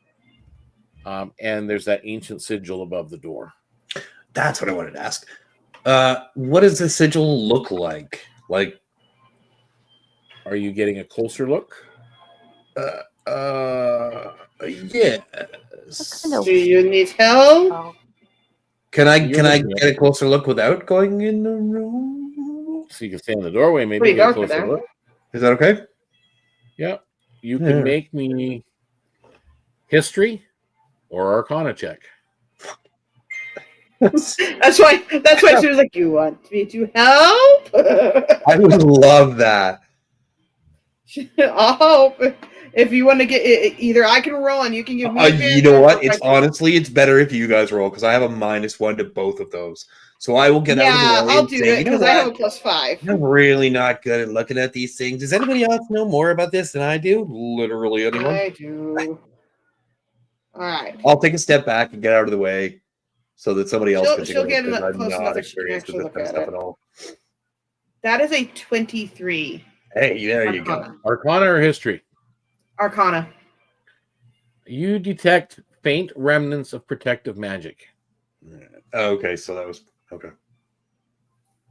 and there's that ancient sigil above the door. That's what I wanted to ask. What does the sigil look like? Like, Are you getting a closer look? yes. Kind of- Do you need help? Oh. Can I You're get looking at a closer look without going in the room? So you can stand in the doorway, maybe Pretty get a dark in closer there. look. Is that okay? Yeah. You Yeah. can make me history or arcana check. That's why she was like, "You want me to help?" I would love that. I'll help. If you want to get it, either I can roll and you can give me. You know what? advantage, It's honestly, it's better if you guys roll because I have a -1 to both of those. So I will get out of the way I'll and do say, it you know because I have a what? +5. I'm really not good at looking at these things. Does anybody else know more about this than I do? Literally anyone. I do. All right. I'll take a step back and get out of the way so that somebody else can take She'll a get look because I'm close enough not that she can experienced with actually this look kind of at stuff it. at all. That is a 23. Hey, there you go. Arcana. Arcana or history? Arcana. You detect faint remnants of protective magic. Okay, so that was okay.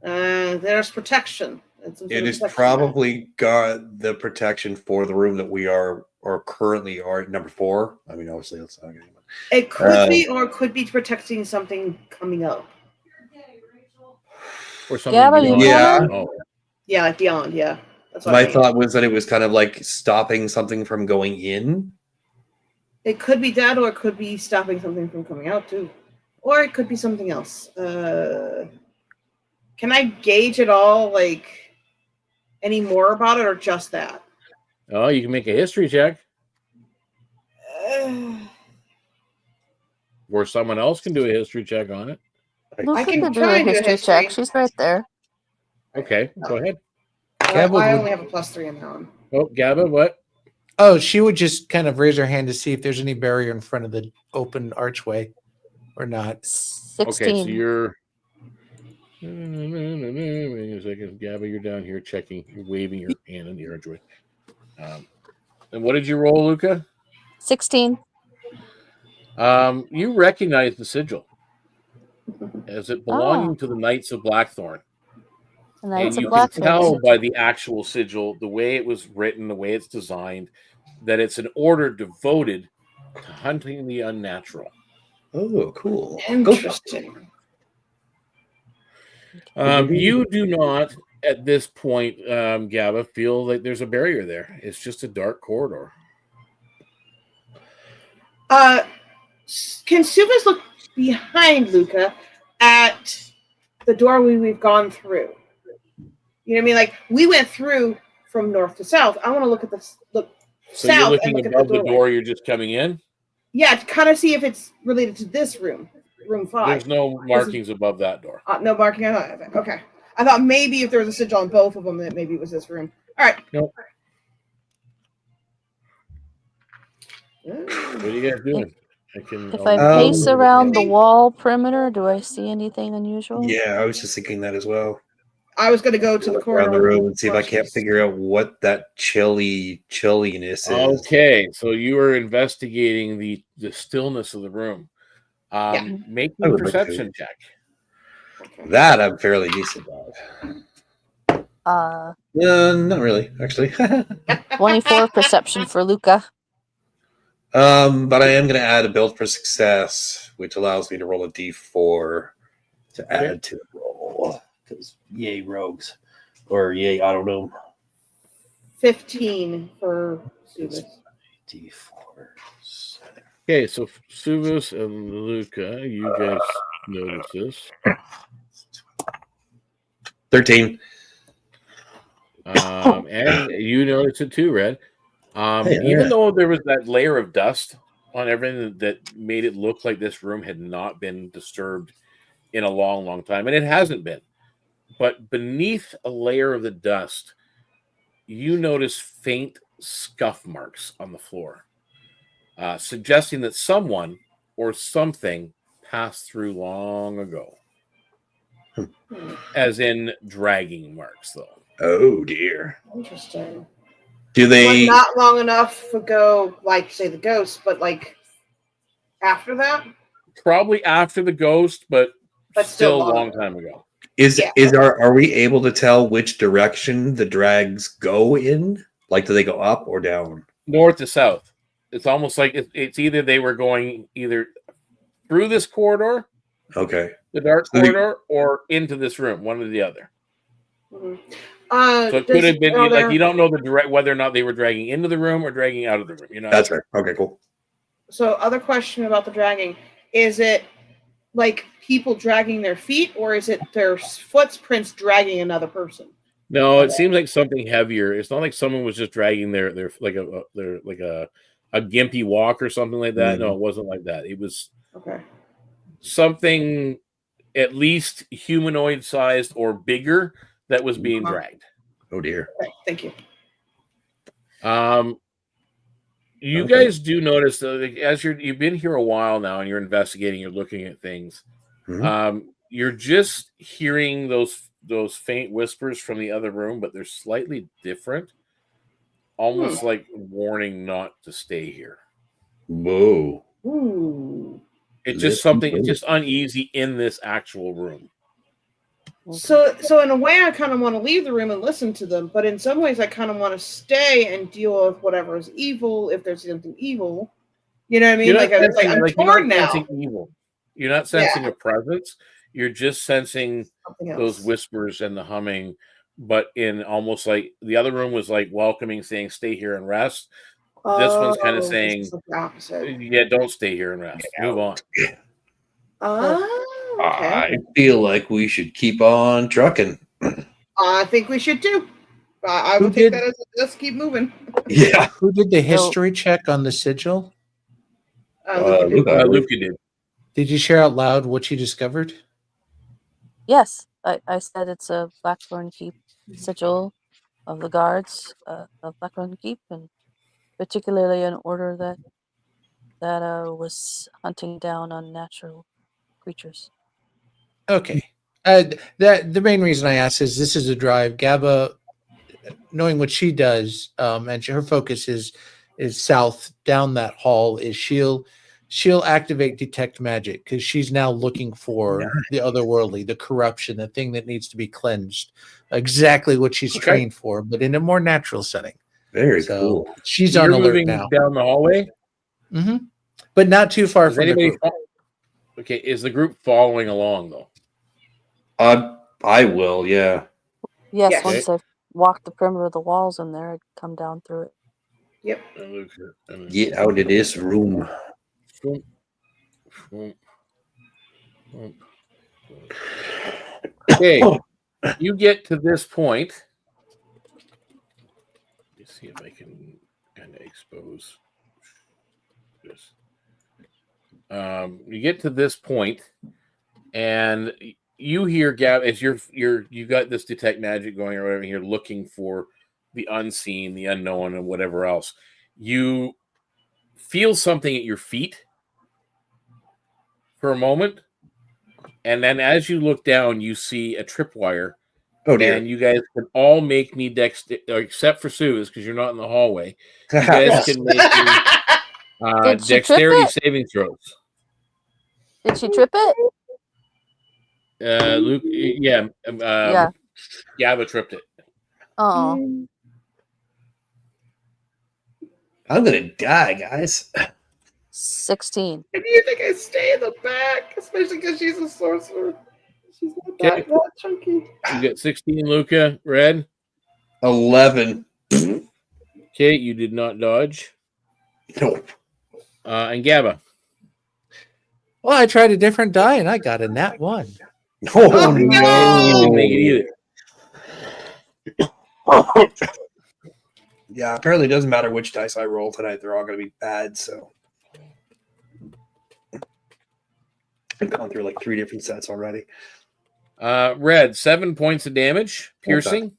There's protection. It is probably got the protection for the room that we are or currently are at number 4. I mean, obviously, that's not good. It could be, or it could be protecting something coming up. Or something Gabba, you beyond. coming? Oh, Yeah, like beyond. Yeah, that's what My I mean. thought was that it was kind of like stopping something from going in. It could be that, or it could be stopping something from coming out too, or it could be something else. Can I gauge at all, like any more about it, or just that? oh, you can make a history check, or someone else can do a history check on it. Luca can could do try a and do a history check. She's right there. Okay, go ahead. Gabba I would- only have a +3 in that one. Oh, Gabba, what? Oh, she would just kind of raise her hand to see if there's any barrier in front of the open archway or not. 16. Okay, so you're. Wait a second, Gabba, you're down here checking. You're waving your hand in the archway. And what did you roll, Luca? 16. You recognize the sigil as it belonging to the Knights of Blackthorn. The Knights And of you can Blackthorn. tell by the actual sigil, the way it was written, the way it's designed, that it's an order devoted to hunting the unnatural. Oh, cool. Interesting. You do not, at this point, Gabba, feel like there's a barrier there. It's just a dark corridor. Can Suvas look behind Luca at the doorway we've gone through? You know what I mean? Like, we went through from north to south. I want to look at the So south you're looking and look above at the the doorway. door, you're just coming in? Yeah, to kind of see if it's related to this room, room 5. There's no markings above that door. No marking. Okay. I thought maybe if there was a sigil on both of them, that maybe it was this room. All right. Nope. What are you guys doing? If I pace around the wall perimeter, do I see anything unusual? Yeah, I was just thinking that as well. I was going to go to the corridor Around the room and see if I can't figure out what that chilliness is. Okay, so you are investigating the stillness of the room. Make I a would like to. perception check. That I'm fairly decent at. Not really, actually. 24 perception for Luca. But I am going to add a build for success, which allows me to roll a d4 to add to the roll. Because yay rogues, or yay I don't know. 15 for Suvas. D4. Okay, so Suvas and Luca, you guys notice this. 13. And you notice it too, Red. Even though there was that layer of dust on everything that made it look like this room had not been disturbed in a long, long time, and it hasn't been. but beneath a layer of the dust, you notice faint scuff marks on the floor, suggesting that someone or something passed through long ago. As in dragging marks, though. Oh dear. Interesting. Do they? But not long enough ago, like say the ghost, but like after that. Probably after the ghost, but still a long time ago. Are we able to tell which direction the drags go in? Like, do they go up or down? North to south. It's almost like it's either they were going either through this corridor, Okay, the dark corridor, or into this room, one or the other. Mm-hmm. So it could have been like you don't know the direct whether or not they were dragging into the room or dragging out of the room. You know, that's fair. Okay, cool. So, other question about the dragging: is it like people dragging their feet, or is it their footprints dragging another person? No, it seems like something heavier. It's not like someone was just dragging their like a gimpy walk or something like that. No, it wasn't like that. It was something at least humanoid sized or bigger that was being dragged. Oh dear. Okay, thank you. You guys do notice that as you've been here a while now and you're investigating, you're looking at things. You're just hearing those faint whispers from the other room, but they're slightly different, almost like warning not to stay here. Whoa. Ooh. It's just something. It's just uneasy in this actual room. So in a way, I kind of want to leave the room and listen to them, but in some ways, I kind of want to stay and deal with whatever is evil, if there's something evil. You know what I mean? I'm torn now. Evil. You're not sensing a presence. You're just sensing those whispers and the humming, but in almost like the other room was like welcoming, saying, "Stay here and rest." This one's kind of saying, "Yeah, don't stay here and rest. Move on." Okay. I feel like we should keep on trucking. I think we should too. I would take that as let's keep moving. Yeah. Who did the history check on the sigil? Luca did. Did you share out loud what you discovered? Yes, I said it's a Blackthorn Keep sigil of the guards of Blackthorn Keep, and particularly an order that was hunting down unnatural creatures. Okay. The main reason I asked is this is a drive. Gaba, knowing what she does, and her focus is south down that hall. Is she'll activate detect magic because she's now looking for the otherworldly, the corruption, the thing that needs to be cleansed. Exactly what she's trained for, but in a more natural setting. Very cool. She's on alert now. Down the hallway, but not too far from the group. Okay, is the group following along though? I will, yeah. Yes, once I've walked the perimeter of the walls in there, I'd come down through it. Yep. Get out of this room. Okay, you get to this point. Let's see if I can kind of expose this. You get to this point, and you hear Gab as you got this detect magic going or whatever. You're looking for the unseen, the unknown, and whatever else. You feel something at your feet for a moment, and then as you look down, you see a tripwire. Oh dear! And you guys can all make me except for Sue's because you're not in the hallway. You guys can make me dexterity saving throws. Did she trip it? Luke, yeah. Gaba tripped it. Oh. I'm gonna die, guys. 16. And you think I stay in the back, especially because she's a sorcerer. She's not that chunky. You got 16, Luca. Red. 11. Okay, you did not dodge. Nope. And Gaba. Well, I tried a different die and I got a nat 1. Oh, no. You didn't make it either. Yeah, apparently it doesn't matter which dice I roll tonight. They're all going to be bad, so. I've gone through like 3 different sets already. Red, 7 points of damage, That's not- piercing,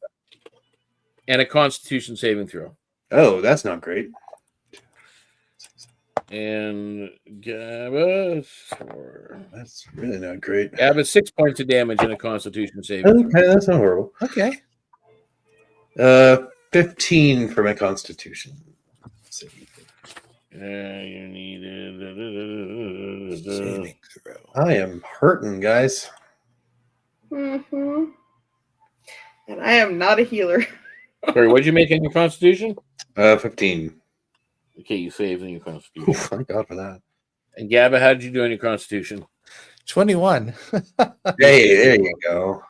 and a Constitution saving throw. Oh, that's not great. And Gabba, That's really not great. Gabba, 6 points of damage and a Constitution saving throw. Okay, that's not horrible. Okay. 15 for my Constitution. You needed. Saving throw. I am hurting, guys. Mm-hmm. And I am not a healer. Sorry, what did you make in your Constitution? 15. Okay, you saved in your Constitution. Ooh, thank God for that. And Gabba, how did you do in your Constitution? 21. Hey, there you go.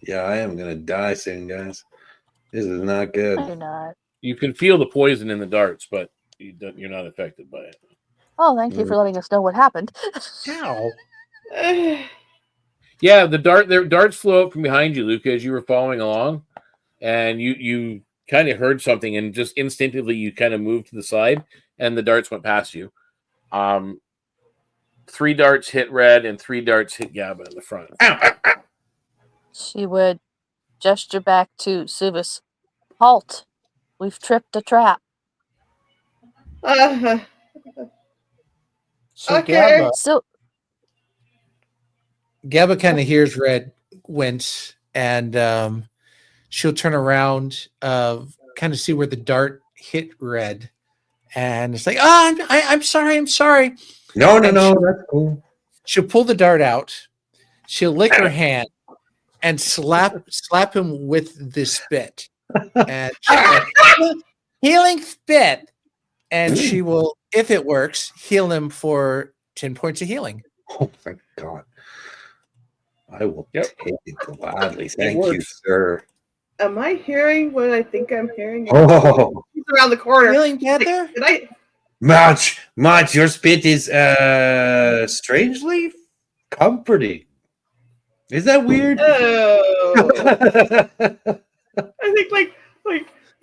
Yeah, I am gonna die soon, guys. This is not good. You're not. You can feel the poison in the darts, but you're not affected by it. Oh, thank you for letting us know what happened. Ow. Yeah, the darts flew out from behind you, Luca, as you were following along, and you kind of heard something, and just instinctively you kind of moved to the side, and the darts went past you. 3 darts hit Red, and 3 darts hit Gabba in the front. She would gesture back to Subis. Halt! We've tripped a trap. Uh, So Okay. So Gabba kind of hears Red wince, and she'll turn around, kind of see where the dart hit Red, and it's like, "Oh, I'm sorry." No, And that's cool. She'll pull the dart out. She'll lick her hand and slap him with the spit, and healing spit. And she will, if it works, heal him for 10 points of healing. Oh, thank God. I will Yep. take it gladly. Thank you, works. sir. am I hearing what I think I'm hearing? Oh, He's around the corner. Feeling better? Did I? Much, your spit is strangely comforting. Is that weird? Oh. I think like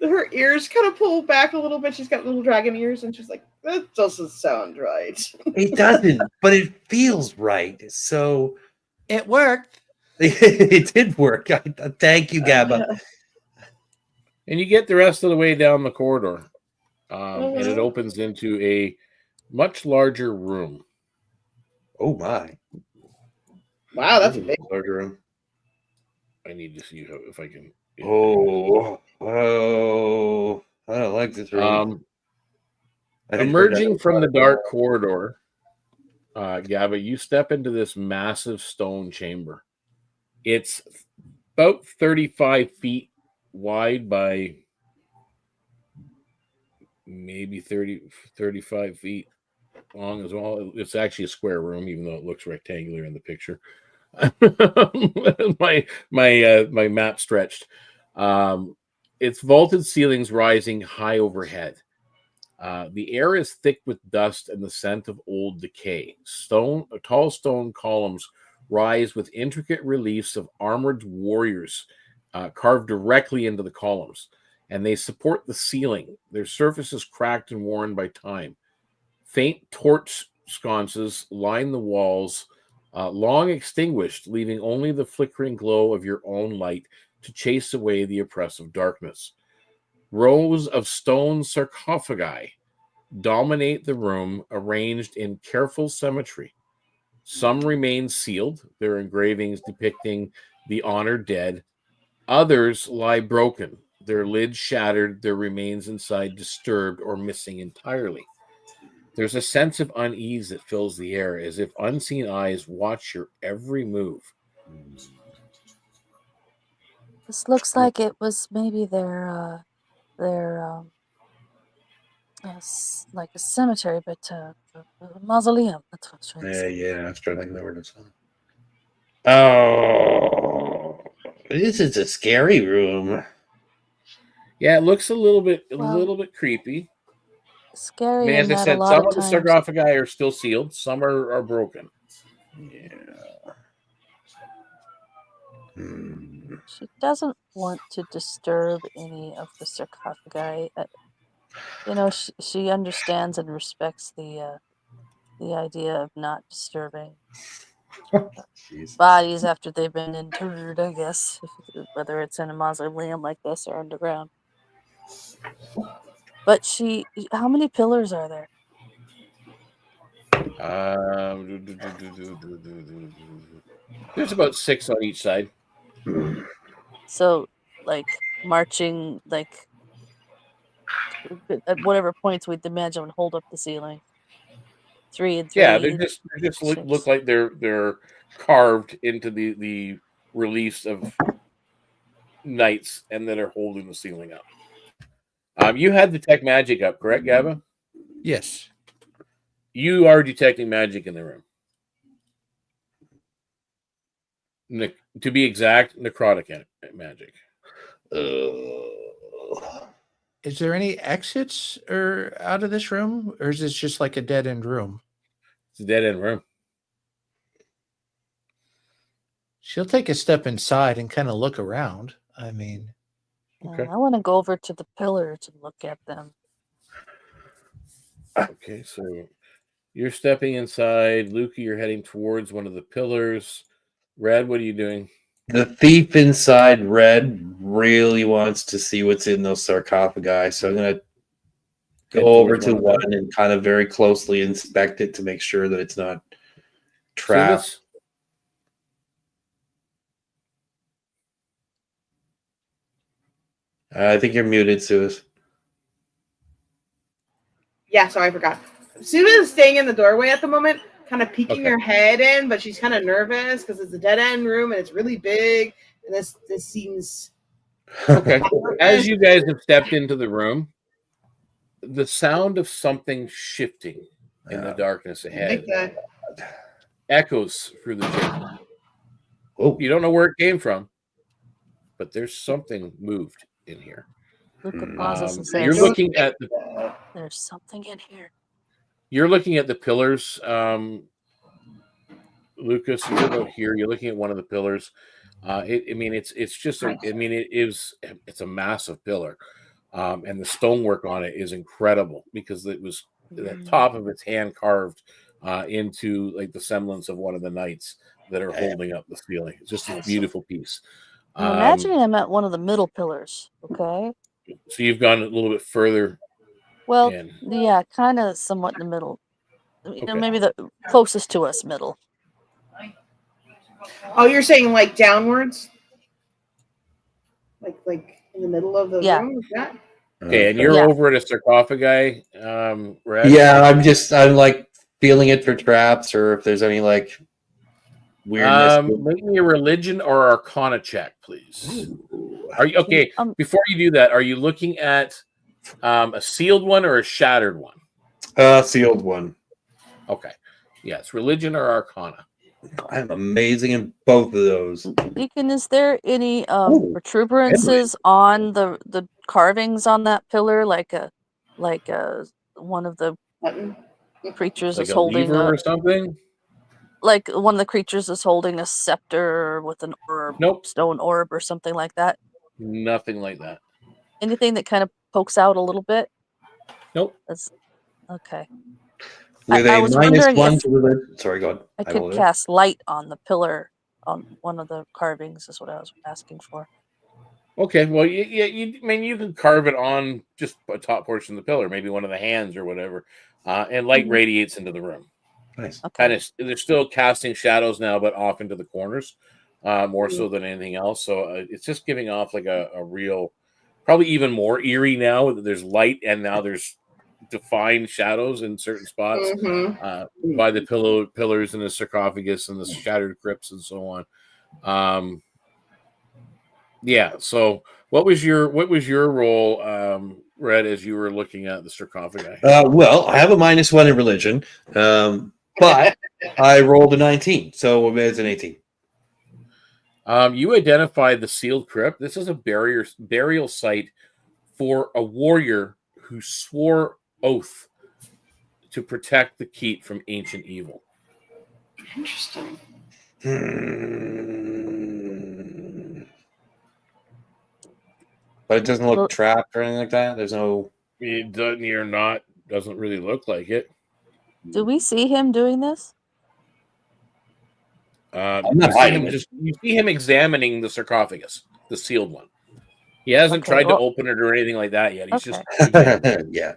her ears kind of pull back a little bit. She's got little dragon ears, and she's like, "That doesn't sound right." It doesn't, but it feels right. So It worked. it did work. Thank you, Gabba. And you get the rest of the way down the corridor, and it opens into a much larger room. Oh my! Wow, that's a big. larger room. I need to see if I can. Oh, I don't like this room. Emerging from the dark corridor, Gabba, you step into this massive stone chamber. It's about 35 feet wide by maybe 35 feet long as well. It's actually a square room, even though it looks rectangular in the picture. my map stretched. Its vaulted ceilings rising high overhead. The air is thick with dust and the scent of old decay. Tall stone columns rise with intricate reliefs of armored warriors carved directly into the columns, and they support the ceiling. Their surface is cracked and worn by time. Faint torch sconces line the walls, long extinguished, leaving only the flickering glow of your own light to chase away the oppressive darkness. Rows of stone sarcophagi dominate the room, arranged in careful symmetry. Some remain sealed, their engravings depicting the honored dead. Others lie broken, their lids shattered, their remains inside disturbed or missing entirely. There's a sense of unease that fills the air, as if unseen eyes watch your every move. this looks like it was maybe their like a cemetery, but a mausoleum. That's what I was trying to say. Yeah, I was trying to think of the word as well. Oh, this is a scary room. Yeah, it looks a little bit Well, creepy. Scary As in I that a said, lot some of of the times sarcophagi are still sealed, some are broken. Yeah. she doesn't want to disturb any of the sarcophagi. She understands and respects the idea of not disturbing. Jeez. bodies after they've been interred, I guess, whether it's in a mausoleum like this or underground. But how many pillars are there? There's about 6 on each side. So, like, marching, like, at whatever points we'd imagine would hold up the ceiling. 3 and 3. Yeah, they just look 6. like they're carved into the reliefs of knights, and that are holding the ceiling up. You had detect magic up, correct, Gabba? Yes. You are detecting magic in the room. To be exact, necrotic magic. Is there any exits or out of this room, or is this just like a dead end room? It's a dead end room. She'll take a step inside and kind of look around. I mean, Okay. I want to go over to the pillars and look at them. Okay, so you're stepping inside. Luca, you're heading towards one of the pillars. Red, what are you doing? The thief inside Red really wants to see what's in those sarcophagi, so I'm going to go over to one and kind of very closely inspect it to make sure that it's not trapped. I think you're muted, Suez. Yeah, sorry, I forgot. Suba is staying in the doorway at the moment, kind of peeking her head in, but she's kind of nervous because it's a dead end room and it's really big. And this seems okay. As you guys have stepped into the room, the sound of something shifting in the darkness ahead echoes through the chamber. Oh, you don't know where it came from, but there's something moved in here. Luca pauses and says, You're looking at there's something in here. You're looking at the pillars, Lucas. You're about here. You're looking at one of the pillars. It's a massive pillar, and the stonework on it is incredible because it was the top of its hand carved into like the semblance of one of the knights that are holding up the ceiling. It's just a beautiful piece. I'm imagining I'm at one of the middle pillars. Okay. So you've gone a little bit further. Well, yeah, kind of somewhat in the middle. You know, maybe the closest to us middle. Oh, you're saying like downwards? Like in the middle of the room? Like that? Okay, and you're over at a sarcophagi, Red? Yeah, I'm like feeling it for traps or if there's any like weirdness. Make me a religion or arcana check, please. Are you okay? Before you do that, are you looking at a sealed one or a shattered one? Sealed one. Okay. Yes, religion or arcana. I'm amazing in both of those. Deacon, is there any protuberances on the carvings on that pillar, like one of the creatures like is a holding lever or something? Like one of the creatures is holding a scepter with an orb, stone orb or something like that? Nothing like that. Anything that kind of pokes out a little bit? Nope. That's okay. With I a was minus wondering one if to religion. Sorry, go on. I could cast light on the pillar on one of the carvings is what I was asking for. Okay, well, you can carve it on just a top portion of the pillar, maybe one of the hands or whatever, and light radiates into the room. Nice. Kind of, they're still casting shadows now, but off into the corners, more so than anything else. So it's just giving off like a real, probably even more eerie now that there's light and now there's defined shadows in certain spots by the pillars and the sarcophagus and the shattered crypts and so on. Yeah. So what was your role, Red, as you were looking at the sarcophagi? Well, I have a minus one in religion, but I rolled a 19, so it's an 18. You identified the sealed crypt. This is a burial site for a warrior who swore oath to protect the keep from ancient evil. Interesting. But it doesn't look trapped or anything like that. There's no. It doesn't really look like it. Do we see him doing this? I'm not you see hiding him it. you see him examining the sarcophagus, the sealed one. He hasn't Okay, tried to well- open it or anything like that yet. He's just Yeah.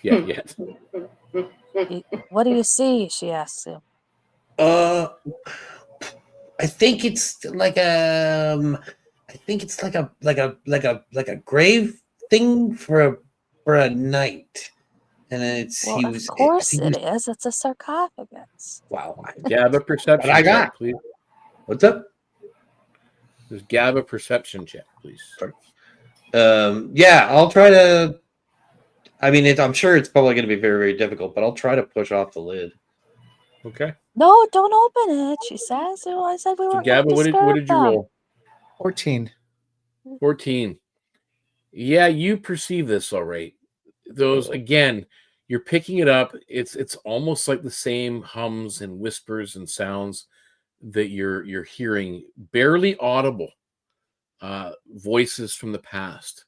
yeah. What do you see? She asks him. I think it's like I think it's like a grave thing for a knight, and it's Well, of course it is. It's a sarcophagus. Wow. Gab a perception What I check, got? please. What's up? Just Gab a perception check, please. Yeah, I'll try to. I mean, I'm sure it's probably going to be very, very difficult, but I'll try to push off the lid. Okay. No, don't open it. She says. Oh, I said we So weren't going Gabba, to what disturb did you them. roll? 14. 14. Yeah, you perceive this all right. Those again, you're picking it up. It's almost like the same hums and whispers and sounds that you're hearing, barely audible voices from the past,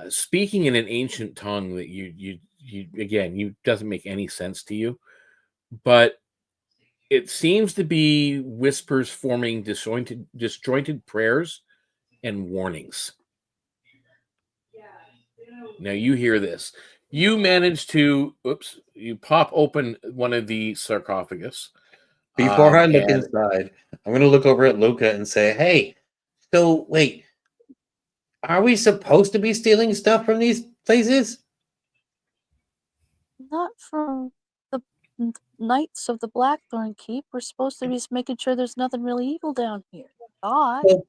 speaking in an ancient tongue that you again doesn't make any sense to you, but it seems to be whispers forming disjointed prayers and warnings. Now you hear this. You manage to, you pop open one of the sarcophagus. Before I look and inside, I'm going to look over at Luca and say, "Hey, so wait, are we supposed to be stealing stuff from these places?" Not from the Knights of the Blackthorn Keep. We're supposed to be just making sure there's nothing really evil down here. Thought. Well,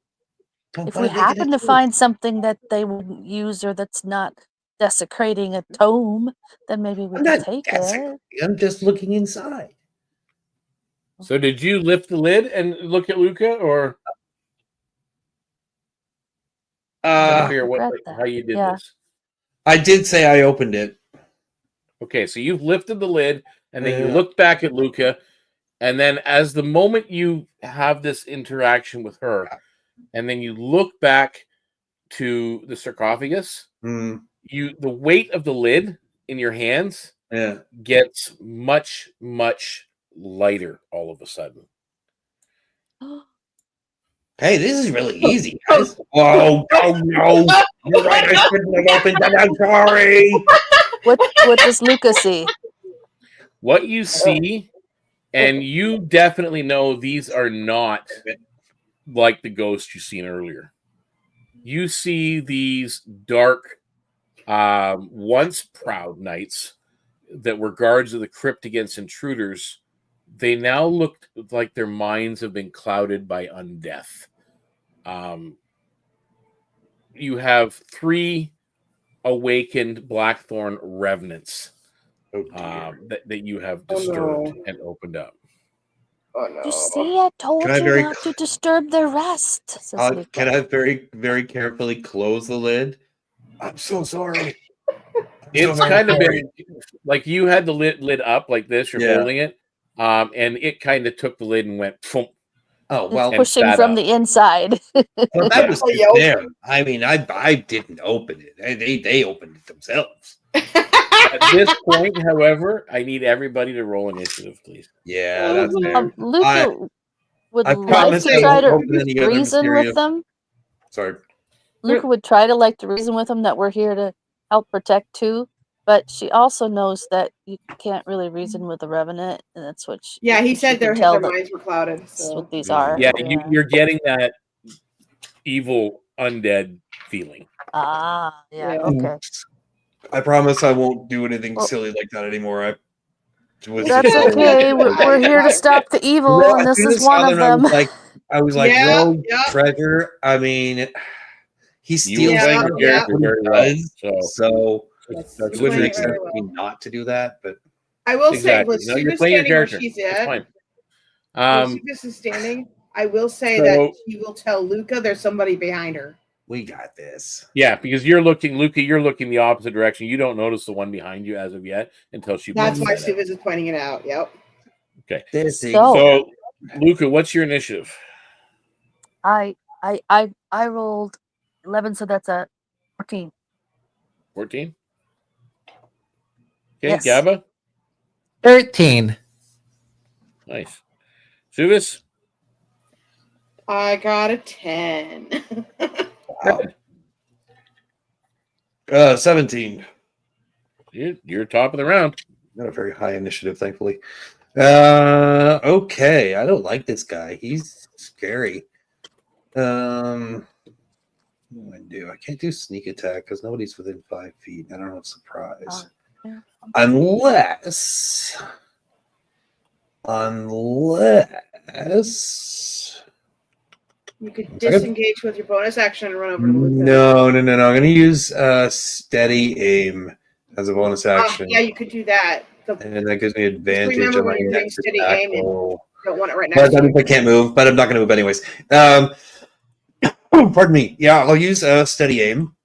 If what we are they gonna happen to do? find something that they wouldn't use or that's not desecrating a tome, then maybe we I'm could not take desecrating. it. I'm just looking inside. so did you lift the lid and look at Luca, or trying to figure out Regret how you did Yeah. this? I did say I opened it. Okay, so you've lifted the lid and then you Yeah. look back at Luca, and then as the moment you have this interaction with her, and then you look back to the sarcophagus, Mm, the weight of the lid in your hands yeah. gets much, much lighter all of a sudden. Hey, this is really easy, guys. Whoa, oh no. You're right, I shouldn't have opened it. I'm sorry. What does Luca see? What you see, and you definitely know these are not like the ghosts you've seen earlier. You see these dark, once proud knights that were guards of the crypt against intruders. They now look like their minds have been clouded by undeath. You have 3 awakened Blackthorn revenants that you have disturbed and opened up. Oh no. You see, I told Can I you very not to disturb their rest. Says Luca. Can I very, very carefully close the lid? I'm so sorry. It's kind of been like you had the lid up like this, you're holding it, and it kind of took the lid and went, "Phoom," Oh, It's well, pushing from the inside. well, that was Yeah. them. I mean, I didn't open it. They opened it themselves. At this point, however, I need everybody to roll initiative, please. Yeah, that's fair. Luca would I like promise to I try won't to open any other reason material. with them. Sorry. Luca would try to reason with them that we're here to help protect too, but she also knows that you can't really reason with a revenant, and that's what she. Yeah, he she said can their tell that minds were clouded. that's So. what these are. Yeah, you're getting that evil undead feeling. Ah, yeah. Yeah. Okay. I promise I won't do anything Well- silly like that anymore. That's okay. We're here to stop the evil, Well, and as this soon is as one saw of them, them. I was like, Yeah, Rogue yeah. treasure. I mean, he You steals were playing stuff, your yeah. character what he very well. does, So so that's it a wouldn't treat. make sense for me not to do that. But I will Exactly. say, No, with you're Suva playing your standing where character. she's It's at, fine. where Suva's is standing, I will say So- that she will tell Luca there's somebody behind her. we got this. Yeah, because you're looking, Luca, you're looking the opposite direction. You don't notice the one behind you as of yet until she That's points why that out. Suva's is pointing it out. Yep. Okay. So- So, Luca, what's your initiative? I rolled 11, so that's a 14. 14? Okay, Yes. Gabba? 13. Nice. Suvis? I got a 10. Wow. 17. You're top of the round. Not a very high initiative, thankfully. Okay. I don't like this guy. He's scary. What do I do? I can't do sneak attack because nobody's within 5 feet. I don't have surprise. Yeah. Unless You could disengage with your bonus action and run over to Luca. no. I'm going to use steady aim as a bonus action. Yeah, you could do that. And that gives me advantage remember on when my you're doing next steady attack aim and roll. don't want it right But next that to you. means I can't move, but I'm not going to move anyways. Pardon me. Yeah, I'll use steady aim.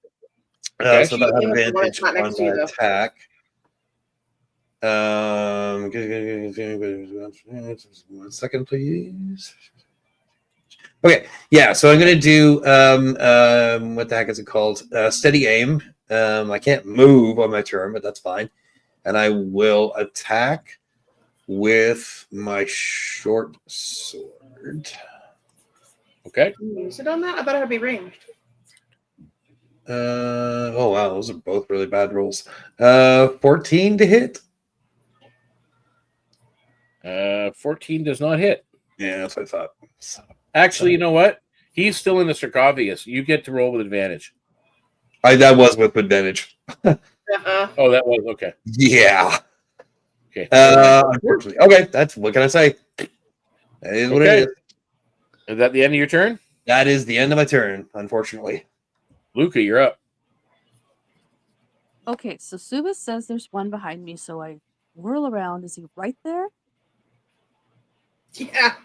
Okay. So that I have Aim with the one advantage that's not on next to you, my though. attack. 1 second, please. Okay, yeah, so I'm going to do, what the heck is it called? Steady aim. I can't move on my turn, but that's fine. And I will attack with my short sword. Okay. Can you use it on that? I thought it would be ranged. Oh, wow, those are both really bad rolls. 14 to hit? 14 does not hit. Yeah, that's what I thought. Actually, you know what? He's still in the sarcophagus. You get to roll with advantage. That was with advantage. Oh, that was okay. Yeah. Okay. Unfortunately. Okay, that's what can I say? That is what it is. Is that the end of your turn? That is the end of my turn, unfortunately. Luca, you're up. Okay, so Subas says there's one behind me, so I whirl around. Is he right there? Yeah.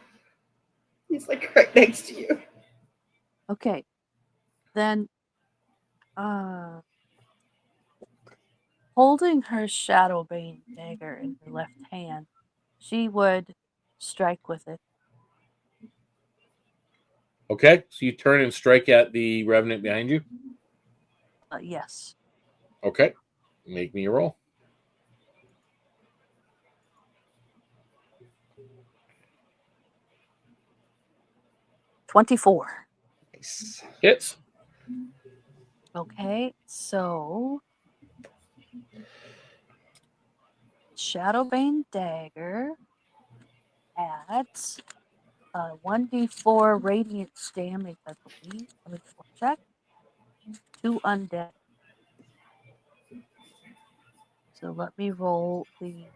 He's like right next to you. Okay. Then holding her Shadowbane dagger in her left hand, she would strike with it. Okay. So you turn and strike at the revenant behind you. Yes. Okay. Make me a roll. $24. Nice. Hits. Okay, so Shadowbane dagger adds 1d4 radiant damage, I believe. Let me double check. 2 undead. So let me roll the.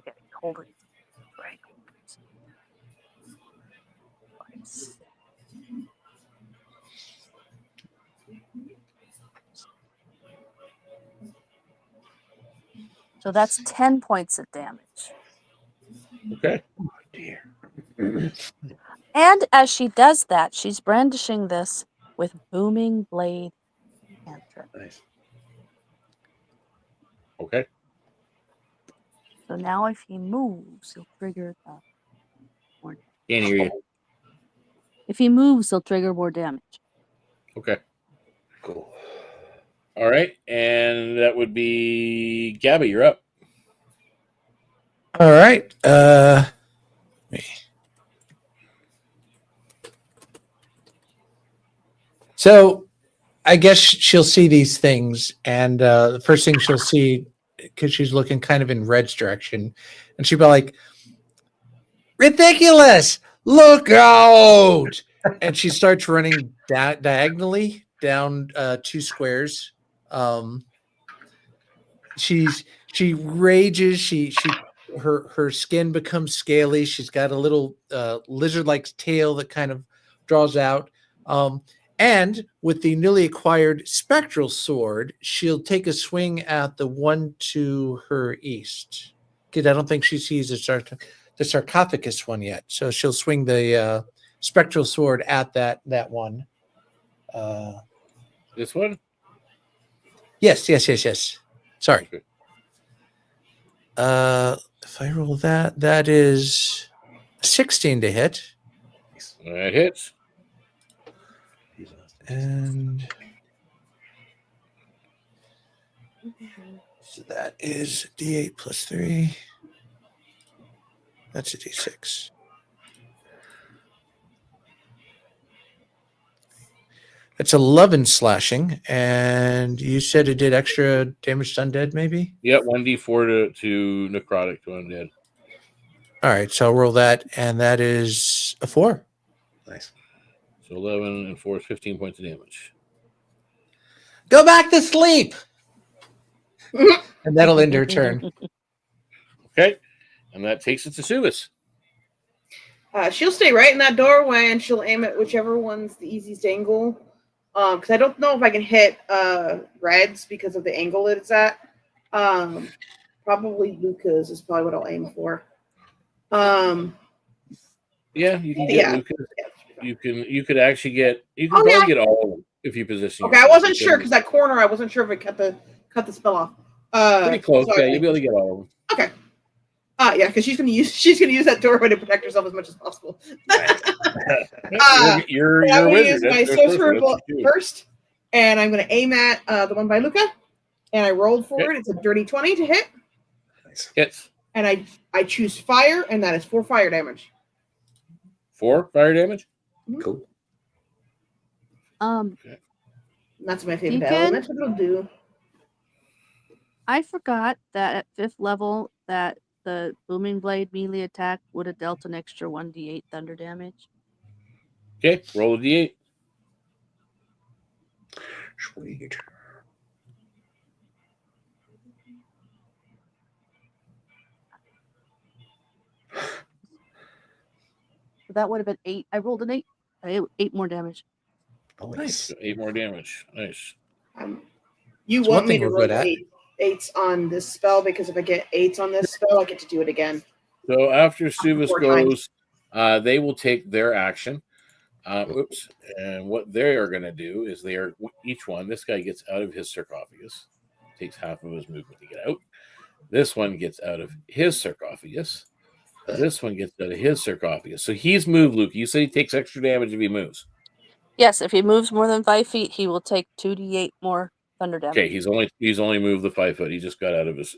Okay, hold it. Right. So that's 10 points of damage. Okay. Oh, dear. And as she does that, she's brandishing this with booming blade cantrip. Nice. Okay. So now if he moves, he'll trigger more. Can't hear you. If he moves, he'll trigger more damage. Okay. Cool. All right. And that would be Gabby, you're up. All right. So I guess she'll see these things, and the first thing she'll see, because she's looking kind of in Red's direction, and she'll be like, "Ridiculous! Look out!" And she starts running diagonally down 2 squares. She rages. Her skin becomes scaly. She's got a little lizard-like tail that kind of draws out. And with the newly acquired spectral sword, she'll take a swing at the one to her east. Because I don't think she sees the sarcophagus one yet. So she'll swing the spectral sword at that one. This one? Yes. Sorry. Okay. If I roll that is 16 to hit. That hits. And So that is D8 plus 3. That's a D6. That's 11 slashing, and you said it did extra damage to undead, maybe? Yep, 1d4 to necrotic to undead. All right, so I'll roll that, and that is a 4. Nice. So 11 and 4 is 15 points of damage. Go back to sleep! And that'll end her turn. Okay, and that takes it to Suvis. She'll stay right in that doorway, and she'll aim at whichever one's the easiest angle. Because I don't know if I can hit Reds because of the angle it's at. Probably Luca's is probably what I'll aim for. Yeah, you can get Luca. You could actually get probably get all of them if you position. Okay, I wasn't sure because that corner, I wasn't sure if it cut the spell off. Pretty close. So yeah, you'll be able to get all of them. Okay. Yeah, because she's gonna use that doorway to protect herself as much as possible. You're a I'm gonna wizard. use my sorcerer first, and I'm gonna aim at the one by Luca. And I rolled for it. It's a dirty 20 to hit. Nice. Hits. And I choose fire, and that is 4 fire damage. 4 fire damage. Cool. That's my favorite Deacon? element. What it'll do. I forgot that at 5th level that the booming blade melee attack would have dealt an extra 1d8 thunder damage. Okay, roll a d8. Sweet. So that would have been 8. I rolled an 8. 8 more damage. Oh, Nice. So 8 more damage. Nice. You It's want one me thing to we're roll good at. 8s on this spell, because if I get 8s on this spell, I get to do it again. So after Suvis 4 goes, they will take their action. Oops. And what they are going to do is they are each one. This guy gets out of his sarcophagus, takes half of his movement to get out. This one gets out of his sarcophagus. This one gets out of his sarcophagus. So he's moved, Luke. You say he takes extra damage if he moves. Yes, if he moves more than 5 feet, he will take 2d8 more thunder damage. Okay, he's only moved the 5 foot. He just got out of his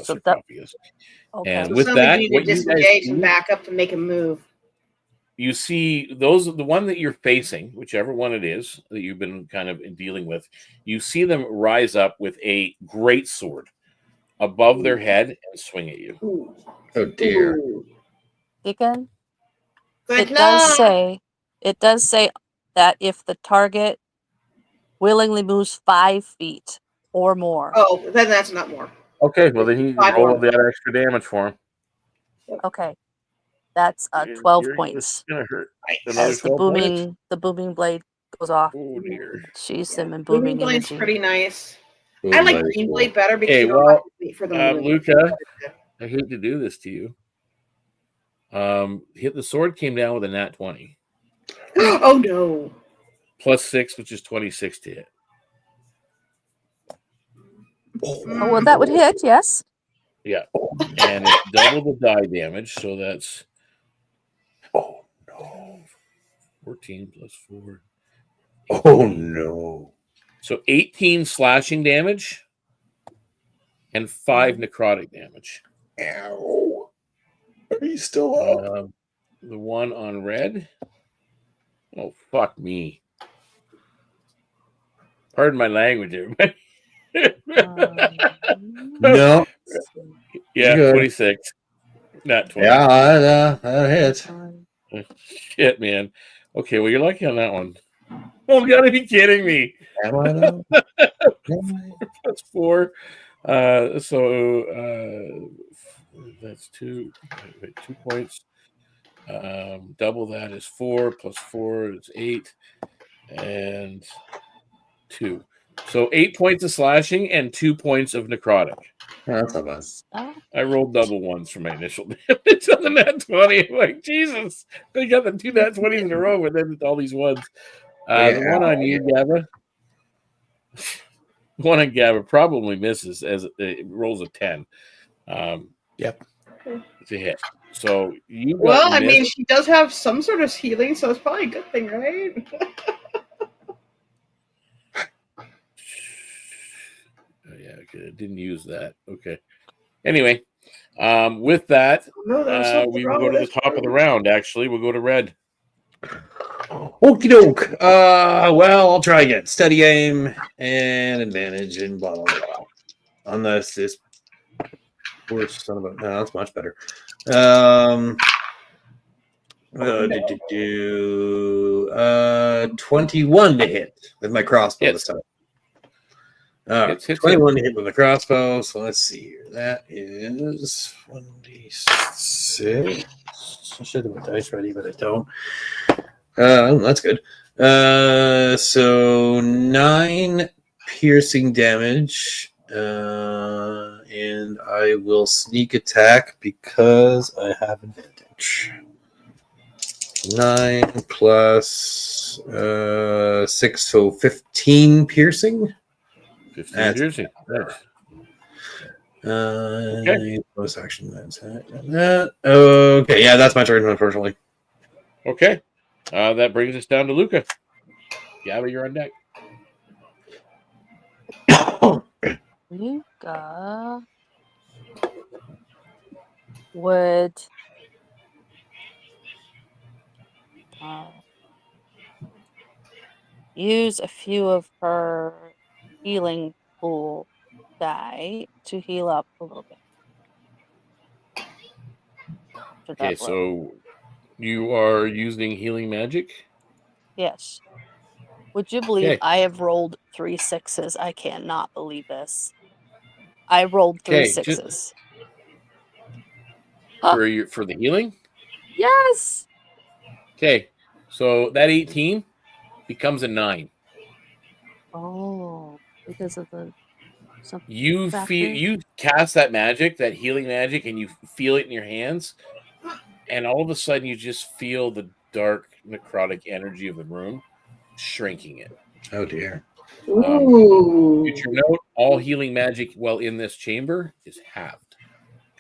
sarcophagus. Okay. And So with somebody that, need what to you guys disengage and do, back up to make him move. you see the one that you're facing, whichever one it is that you've been kind of dealing with, you see them rise up with a great sword above their head and swing at you. Ooh. Oh dear. Ooh. Deacon, Good it luck. does say that if the target willingly moves 5 feet or more. Oh, then that's not more. Okay, well then he 5 roll more. that extra damage for him. Okay. That's 12 This points. is gonna hurt. Another As the 12 points. booming blade goes off. Oh dear. She's them in Booming booming Blade's energy. pretty nice. Boom, I like buddy. Green Blade better because Hey, you don't well, have to wait for them to move. Luca, I hate to do this to you. Hit the sword came down with a nat 20. Oh no. Plus 6, which is 26 to hit. Oh, well, that would hit, yes. Yeah. And it's double the die damage, so that's 14 plus 4. Oh no. So 18 slashing damage and 5 necrotic damage. Ow. Are you still up? The one on red. Oh, fuck me. Pardon my language, everybody. No. Yeah, Good. 26. Not 20. Yeah, that hits. Shit, man. Okay, well, you're lucky on that one. Oh, you gotta be kidding me. Am I though? That's 4. So that's 2. Wait, 2 points. Double that is 4 plus 4 is 8 and 2. So 8 points of slashing and 2 points of necrotic. That's not bad. I rolled double ones for my initial damage on the nat 20. I'm like, Jesus, they got the 2 nat 20s in a row and then all these ones. The one on you, Gabba. The one on Gabba probably misses as it rolls a 10. Yep. It's a hit. So you got Well, I missed. mean, she does have some sort of healing, so it's probably a good thing, right? Yeah, didn't use that. Okay. Anyway, with that, No, there was something we will wrong go to with the this top of the room. round. Actually, we'll go to Red. Okie doke. Well, I'll try again. Steady aim and advantage and blah blah blah. Unless this poor son of a. No, that's much better. 21 to hit with my crossbow Hits. this time. All right, Hits. 21 to hit with the crossbow. So let's see here. That is 1d6. I should have my dice ready, but I don't. That's good. So 9 piercing damage. And I will sneak attack because I have advantage. 9 plus 6, so 15 piercing. 15 That's piercing. better. Okay. Bonus action. Okay, yeah, that's my turn, unfortunately. Okay. That brings us down to Luca. Gabba, you're on deck. Luca would use a few of her healing pool die to heal up a little bit. For Okay, that blow. so you are using healing magic? Yes. Would you believe Okay. I have rolled 3 6s? I cannot believe this. I rolled 3 Okay, 6s. for the healing? Yes. Okay, so that 18 becomes a 9. Oh, because of the something. You factor? you cast that magic, that healing magic, and you feel it in your hands, and all of a sudden you just feel the dark necrotic energy of the room shrinking it. Oh dear. Ooh. Future note: all healing magic while in this chamber is halved.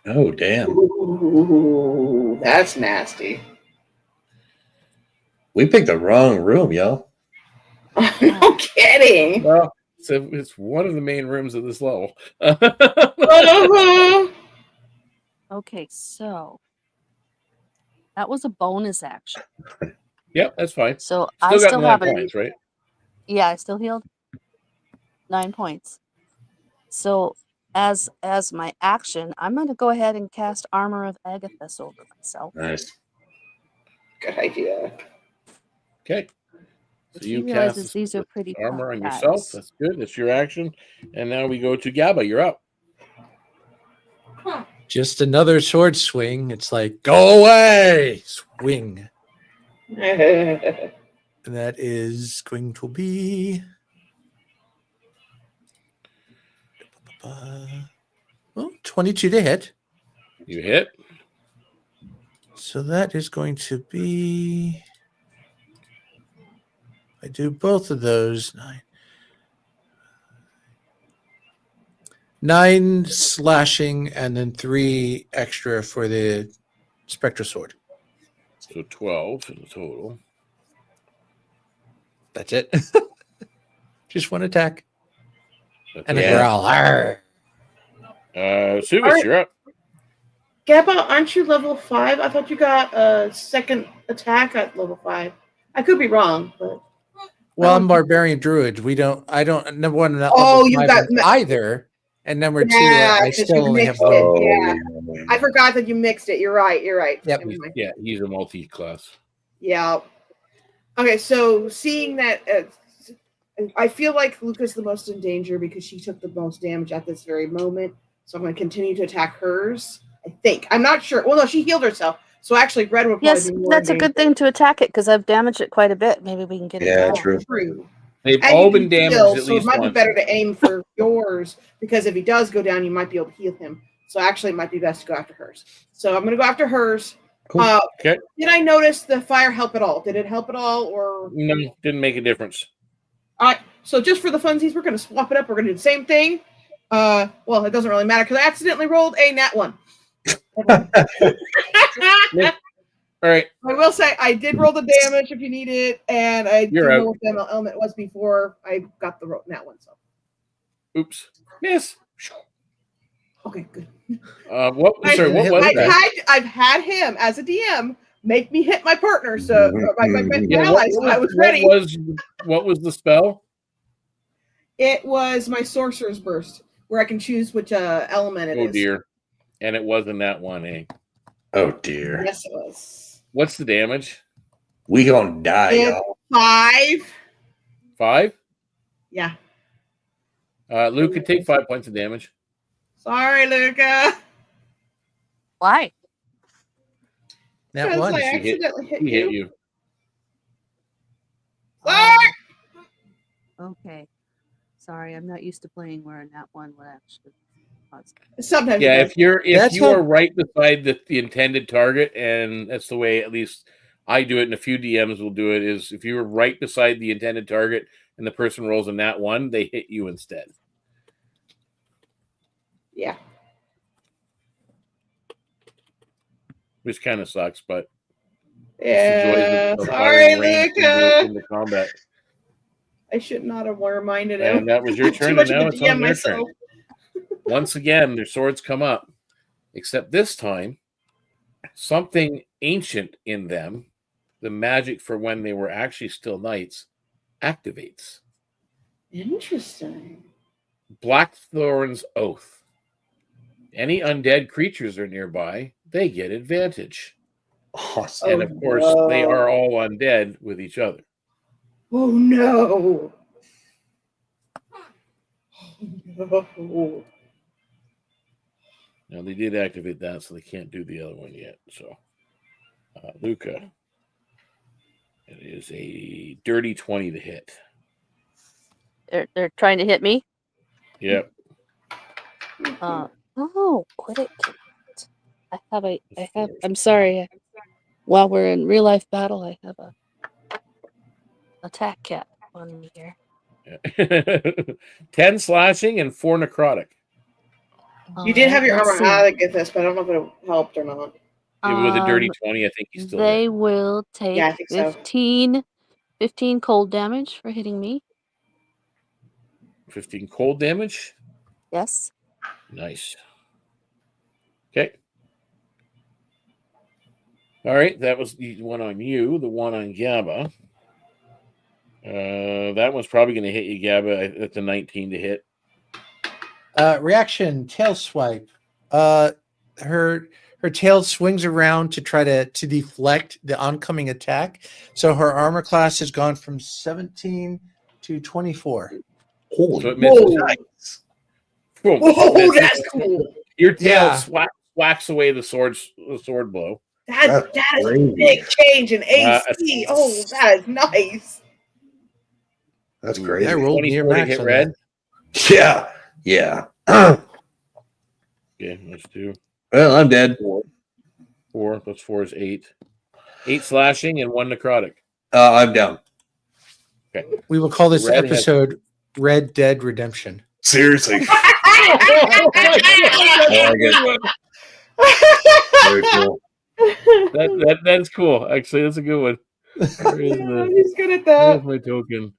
Oh damn. Ooh, that's nasty. We picked the wrong room, yo. No kidding. Well, so it's one of the main rooms of this level. Uh-huh. Okay, so that was a bonus action. Yep, that's fine. So Still I got still 9 have it. points, right? Yeah, I still healed 9 points. So as my action, I'm going to go ahead and cast Armor of Agathis over myself. Nice. Good idea. Okay. But So he you realizes cast these are pretty armor tough on yourself. guys. That's good. That's your action. And now we go to Gabba. You're up. Just another sword swing. It's like, go away, swing. And that is going to be 22 to hit. You hit. So that is going to be, I do both of those, 9 slashing and then 3 extra for the Spectre Sword. So 12 in total. That's it. Just one attack. That's And it. a growl. Arr. Suvis, Alright. you're up. Gabba, aren't you level 5? I thought you got a second attack at level 5. I could be wrong, but Well, I'm Barbarian Druid. I don't, number one, I'm not Oh, level you 5 got either. And number 2, Yeah, I 'cause still you only have mixed one. it. Oh, Yeah. I forgot that you mixed it. You're right. Yep. Never mind. Yeah, he's a multi-class. Yeah. Okay, so seeing that, I feel like Luca's the most in danger because she took the most damage at this very moment. So I'm going to continue to attack hers. I think. I'm not sure. Well, no, she healed herself. So actually, Red would probably Yes, be more that's a in good danger. thing to attack it because I've damaged it quite a bit. Maybe we can get it Yeah, down. true. True. They've And all you been can damaged heal, at so it least might be once. better to aim for yours because if he does go down, you might be able to heal him. So actually, it might be best to go after hers. So I'm going to go after hers. Cool. Okay. Did I notice the fire help at all? Did it help at all, or No, didn't make a difference. all right? So just for the funsies, we're going to swap it up. We're going to do the same thing. Well, it doesn't really matter because I accidentally rolled a nat 1. All right. I will say I did roll the damage if you need it, and I You're didn't know out. what the element was before I got the nat 1. So Oops. Miss. Okay, good. What was that? I've had him as a DM make me hit my partner, so my ally, so I was ready. What was the spell? It was my Sorcerer's Burst, where I can choose which element it is. Oh dear, and it wasn't that one, eh? Oh dear. Yes, it was. What's the damage? We gonna die, y'all. 5. 5? Yeah. Luca, take 5 points of damage. Sorry, Luca. Why? That one. I accidentally hit He hit you. Sorry. Okay. Sorry, I'm not used to playing where that one would actually cause. Sometimes. Yeah, if you how- are right beside the intended target, and that's the way at least I do it, and a few DMs will do it, is if you are right beside the intended target and the person rolls a nat 1, they hit you instead. Yeah. Which kind of sucks, but Yeah. it's the joys of Sorry, firing range Luca. into combat. I should not have reminded him. And that was your I'm too turn, much and now of a it's on DM their turn. myself. Once again, their swords come up, except this time, something ancient in them, the magic for when they were actually still knights, activates. Interesting. Blackthorn's Oath. Any undead creatures are nearby, they get advantage. Awesome. And of course, they are all undead with each other. Oh no. No. Now, they did activate that, so they can't do the other one yet. So, Luca, it is a dirty 20 to hit. They're trying to hit me. Yep. Quit it. I'm sorry. While we're in real life battle, I have a attack cat on me here. 10 slashing and 4 necrotic. You did have your Let's armor see. out to get this, but I don't know if it helped or not. It was a dirty 20. I think he's still They hit. will take Yeah, I think so. 15 cold damage for hitting me. 15 cold damage. Yes. Nice. Okay. All right, that was the one on you. The one on Gabba. That one's probably going to hit you, Gabba. That's a 19 to hit. Reaction, tail swipe. Her tail swings around to try to deflect the oncoming attack. So her armor class has gone from 17 to 24. Holy So it misses. nice. Boom. Oh, that's cool. Your tail Yeah. whacks away the sword blow. That is a crazy. big change in AC. That is nice. That's Ooh, crazy. I rolled near 24 to max hit on red. that. Yeah. Okay, let's do Well, I'm dead. 4 plus 4 is 8. 8 slashing and 1 necrotic. I'm down. Okay. We will call this Red episode Red Dead Redemption. Seriously. Very cool. That's cool. Actually, that's a good one. He's good at There's that. my token.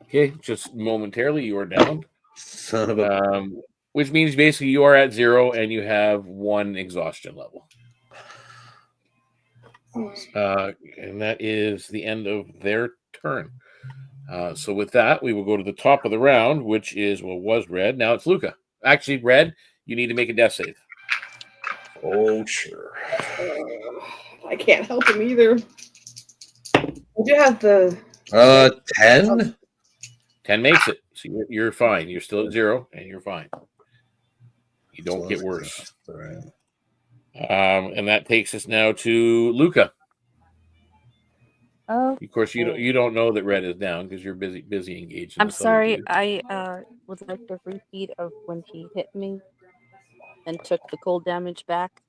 Okay, just momentarily you are down. Son of a. Which means basically you are at 0 and you have 1 exhaustion level. And that is the end of their turn. So with that, we will go to the top of the round, which was Red. Now it's Luca. Actually, Red, you need to make a death save. Oh, sure. I can't help him either. I do have the 10? 10 makes it. So you're fine. You're still at 0 and you're fine. You don't get worse. All right. And that takes us now to Luca. Oh, Of course, you don't know that Red is down because you're busy engaged. I'm sorry. I would like a repeat of when he hit me and took the cold damage back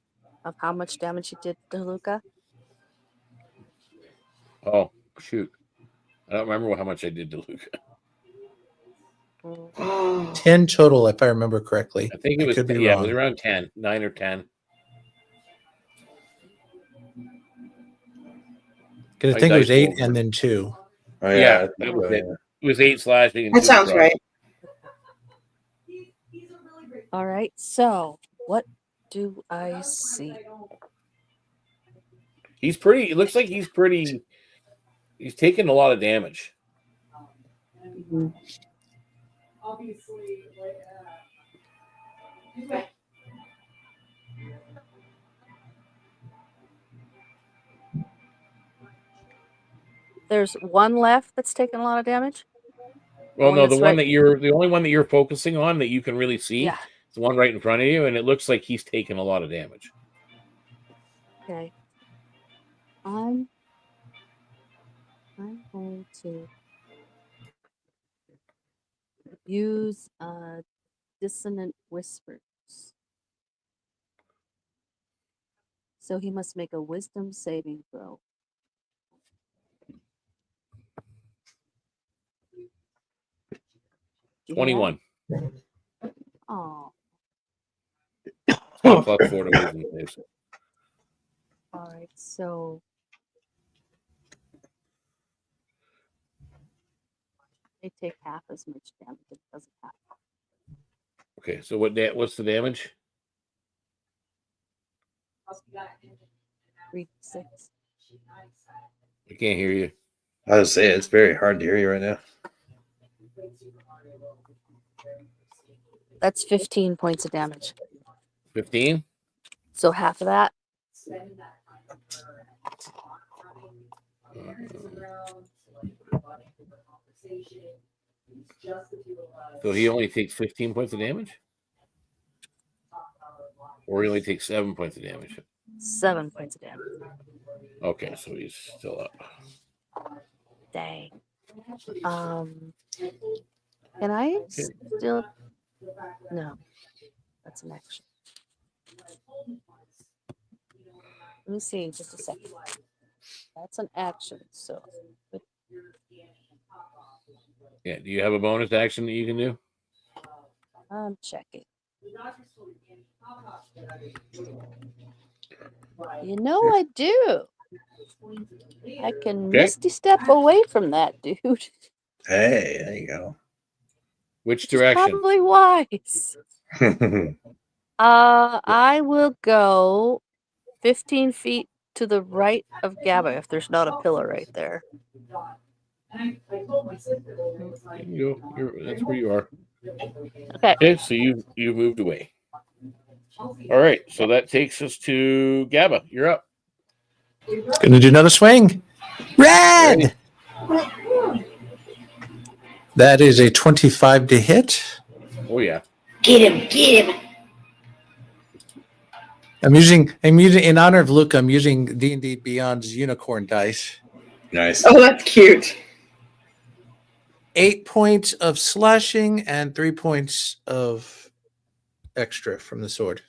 of how much damage he did to Luca. Oh, shoot. I don't remember how much I did to Luca. 10 total, if I remember correctly. I think it was, could be it wrong. was around 10, 9 or 10. Because I I think it was diced 8 over. and then 2. Oh, Yeah, I that was think it. It was 8 slashing. And That 2 sounds necrotic. right. All right. So, what do I see? He's pretty. It looks like he's pretty. He's taking a lot of damage. Mhm. There's one left that's taking a lot of damage. Well, no, the that's right. the only one that you're focusing on that you can really see, Yeah. is the one right in front of you, and it looks like he's taking a lot of damage. Okay. I'm going to use dissonant whispers. So he must make a wisdom saving throw. Do you hear 21. that? Oh, Plus 4 to wisdom saves. all right. So they take half as much damage. It doesn't have. Okay, so what's the damage? 3d6. I can't hear you. I was say it's very hard to hear you right now. That's 15 points of damage. 15? So half of that. So he only takes 15 points of damage? Or he only takes 7 points of damage? 7 points of damage. Okay, so he's still up. Dang. Can I still? No, that's an action. Let me see, just a second. That's an action. So, Yeah, do you have a bonus action that you can do? I'm checking. You know I do. I can misty step away from that dude. Hey, there you go. Which Which is direction? probably wise. I will go 15 feet to the right of Gabba if there's not a pillar right there. You can go. That's where you are. Okay. Okay, so you moved away. All right, so that takes us to Gabba. You're up. Gonna do another swing. Red! That is a 25 to hit. Oh yeah. Get him. I'm using in honor of Luke, I'm using D&D Beyond's unicorn dice. Nice. Oh, that's cute. 8 points of slashing and 3 points of extra from the sword.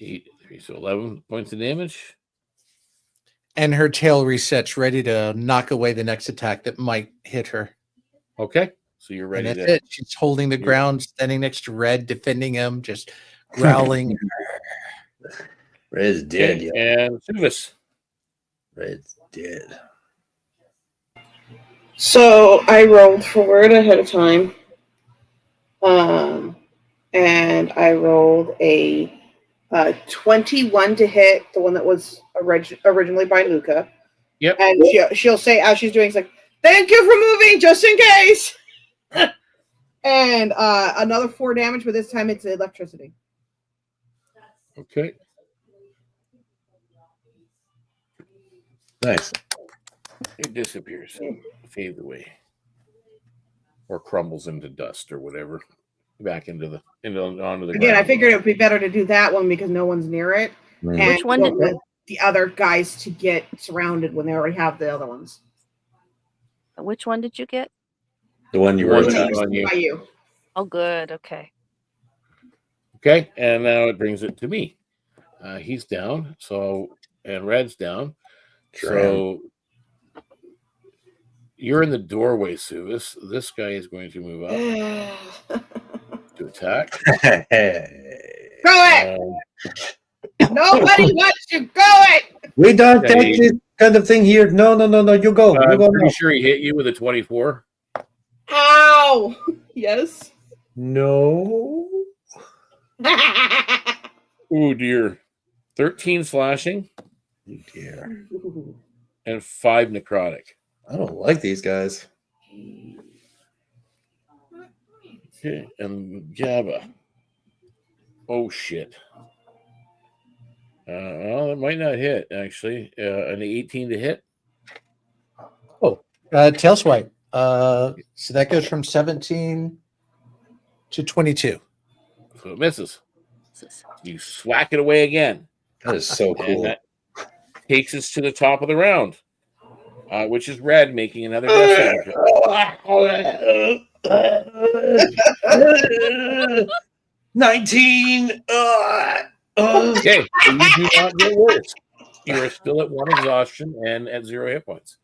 8, 3, so 11 points of damage. And her tail resets, ready to knock away the next attack that might hit her. Okay, so you're ready And that's to. it. She's holding the ground, standing next to Red, defending him, just growling. Red's dead. Okay, Yeah. and Suvis. Red's dead. So I rolled forward ahead of time. And I rolled a 21 to hit, the one that was originally by Luca. Yep. And she'll say as she's doing, it's like, thank you for moving, just in case. And another 4 damage, but this time it's electricity. Okay. Nice. It disappears, fades away, or crumbles into dust or whatever, back onto the ground. Again, I figured it would be better to do that one because no one's near it. Mm. And Which one did the other guys to get surrounded when they already have the other ones? Which one did you get? The one you One were that- attacking. By you. Oh, good. Okay. Okay, and now it brings it to me. He's down, and Red's down. So you're in the doorway, Suvis. This guy is going to move up to attack. Go it! Nobody wants to go it! We don't take this kind of thing here. No. You go. You I'm go pretty now. sure he hit you with a 24. Ow! Yes. No. Oh dear. 13 slashing Oh, dear. and 5 necrotic. I don't like these guys. Okay, and Gabba. Oh shit. Well, it might not hit actually. An 18 to hit. Tail swipe. So that goes from 17 to 22. So it misses. You swack it away again. That is so And cool. that takes us to the top of the round, which is Red making another death saving throw. 19. Okay, so you do not get worse. You are still at 1 exhaustion and at 0 hit points.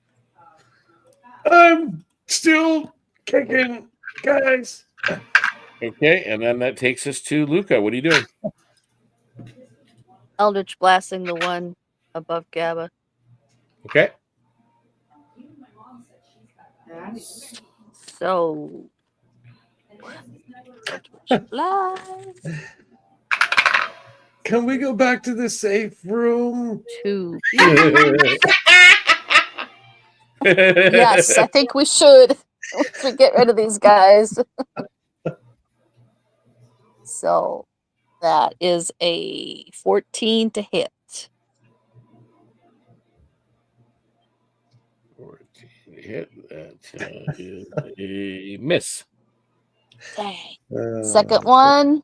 I'm still kicking, guys. Okay, and then that takes us to Luca. What are you doing? Eldritch blasting the one above Gabba. Okay. So Eldritch blast. Can we go back to the safe room? 2. Yes, I think we should. Once we get rid of these guys. So that is a 14 to hit. 14 to hit. That is a miss. Dang. Second one,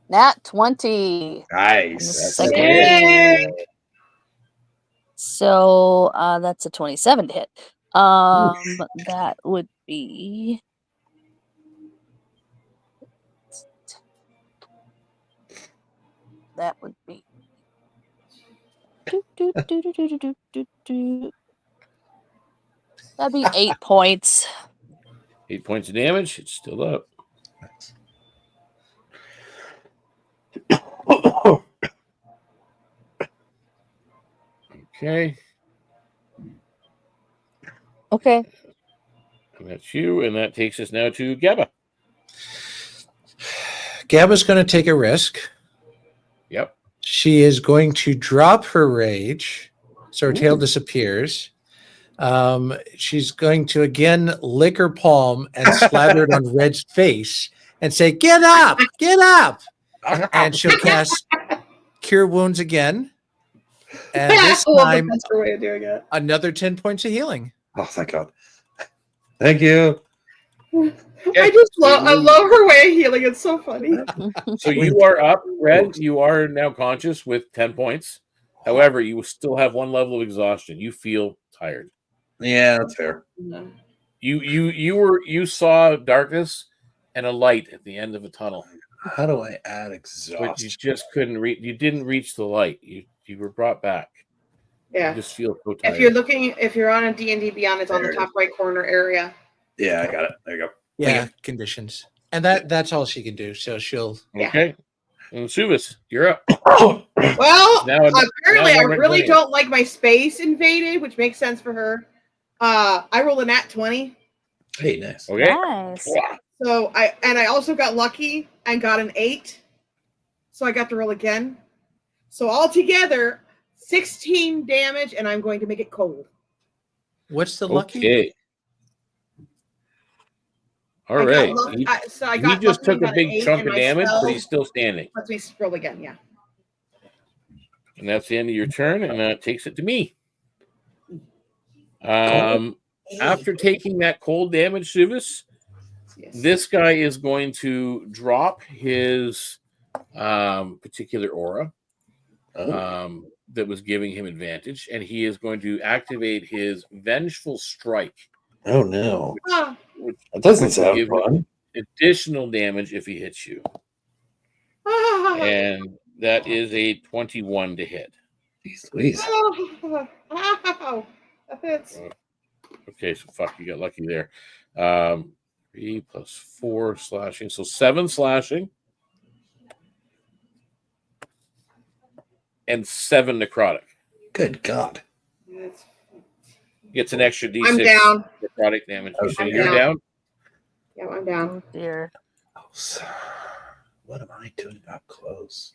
nat 20. Nice. Second Yay! one. So that's a 27 to hit. That would be that'd be 8 points. 8 points of damage. It's still up. Okay. Okay. And that's you. And that takes us now to Gabba. Gabba's going to take a risk. Yep. She is going to drop her rage, so her tail disappears. She's going to again lick her palm and slather it on Red's face and say, "Get up! Get up!" And she'll cast Cure Wounds again. And this time, That's her way of doing it. another 10 points of healing. Oh, thank God. Thank you. I love her way of healing. It's so funny. So you are up, Red. You are now conscious with 10 points. However, you still have 1 level of exhaustion. You feel tired. Yeah, that's fair. You saw darkness and a light at the end of a tunnel. How do I add But exhaustion? you just couldn't reach. You didn't reach the light. You were brought back. Yeah. You just feel so tired. If you're on a D&D Beyond, it's on the top right corner area. Yeah, I got it. There you go. Yeah, conditions. And that's all she can do. So she'll. Okay. And Suvis, you're up. Well, Now apparently I we're really playing. don't like my space invaded, which makes sense for her. I rolled a nat 20. Hey, nice. Okay. Nice. So I also got lucky and got an 8. So I got to roll again. So altogether, 16 damage, and I'm going to make it cold. What's the lucky? Okay. All I got right. lucky- I He got just lucky took a and got big an 8, chunk and of my damage, spell but he's still standing. lets me roll again, yeah. And that's the end of your turn, and that takes it to me. After taking that cold damage, Suvis, Yes. this guy is going to drop his particular aura that was giving him advantage, and he is going to activate his Vengeful Strike. Oh, no. Ah, That doesn't Which will sound give you fun. additional damage if he hits you. And that is a 21 to hit. Jeez Louise. Ow. That hits. Okay, so fuck, you got lucky there. 3 plus 4 slashing, so 7 slashing. And 7 necrotic. Good God. Gets an extra D6 I'm down. necrotic damage. You say I'm you're down? Yeah, I'm down. Oh dear. close. What am I doing up close?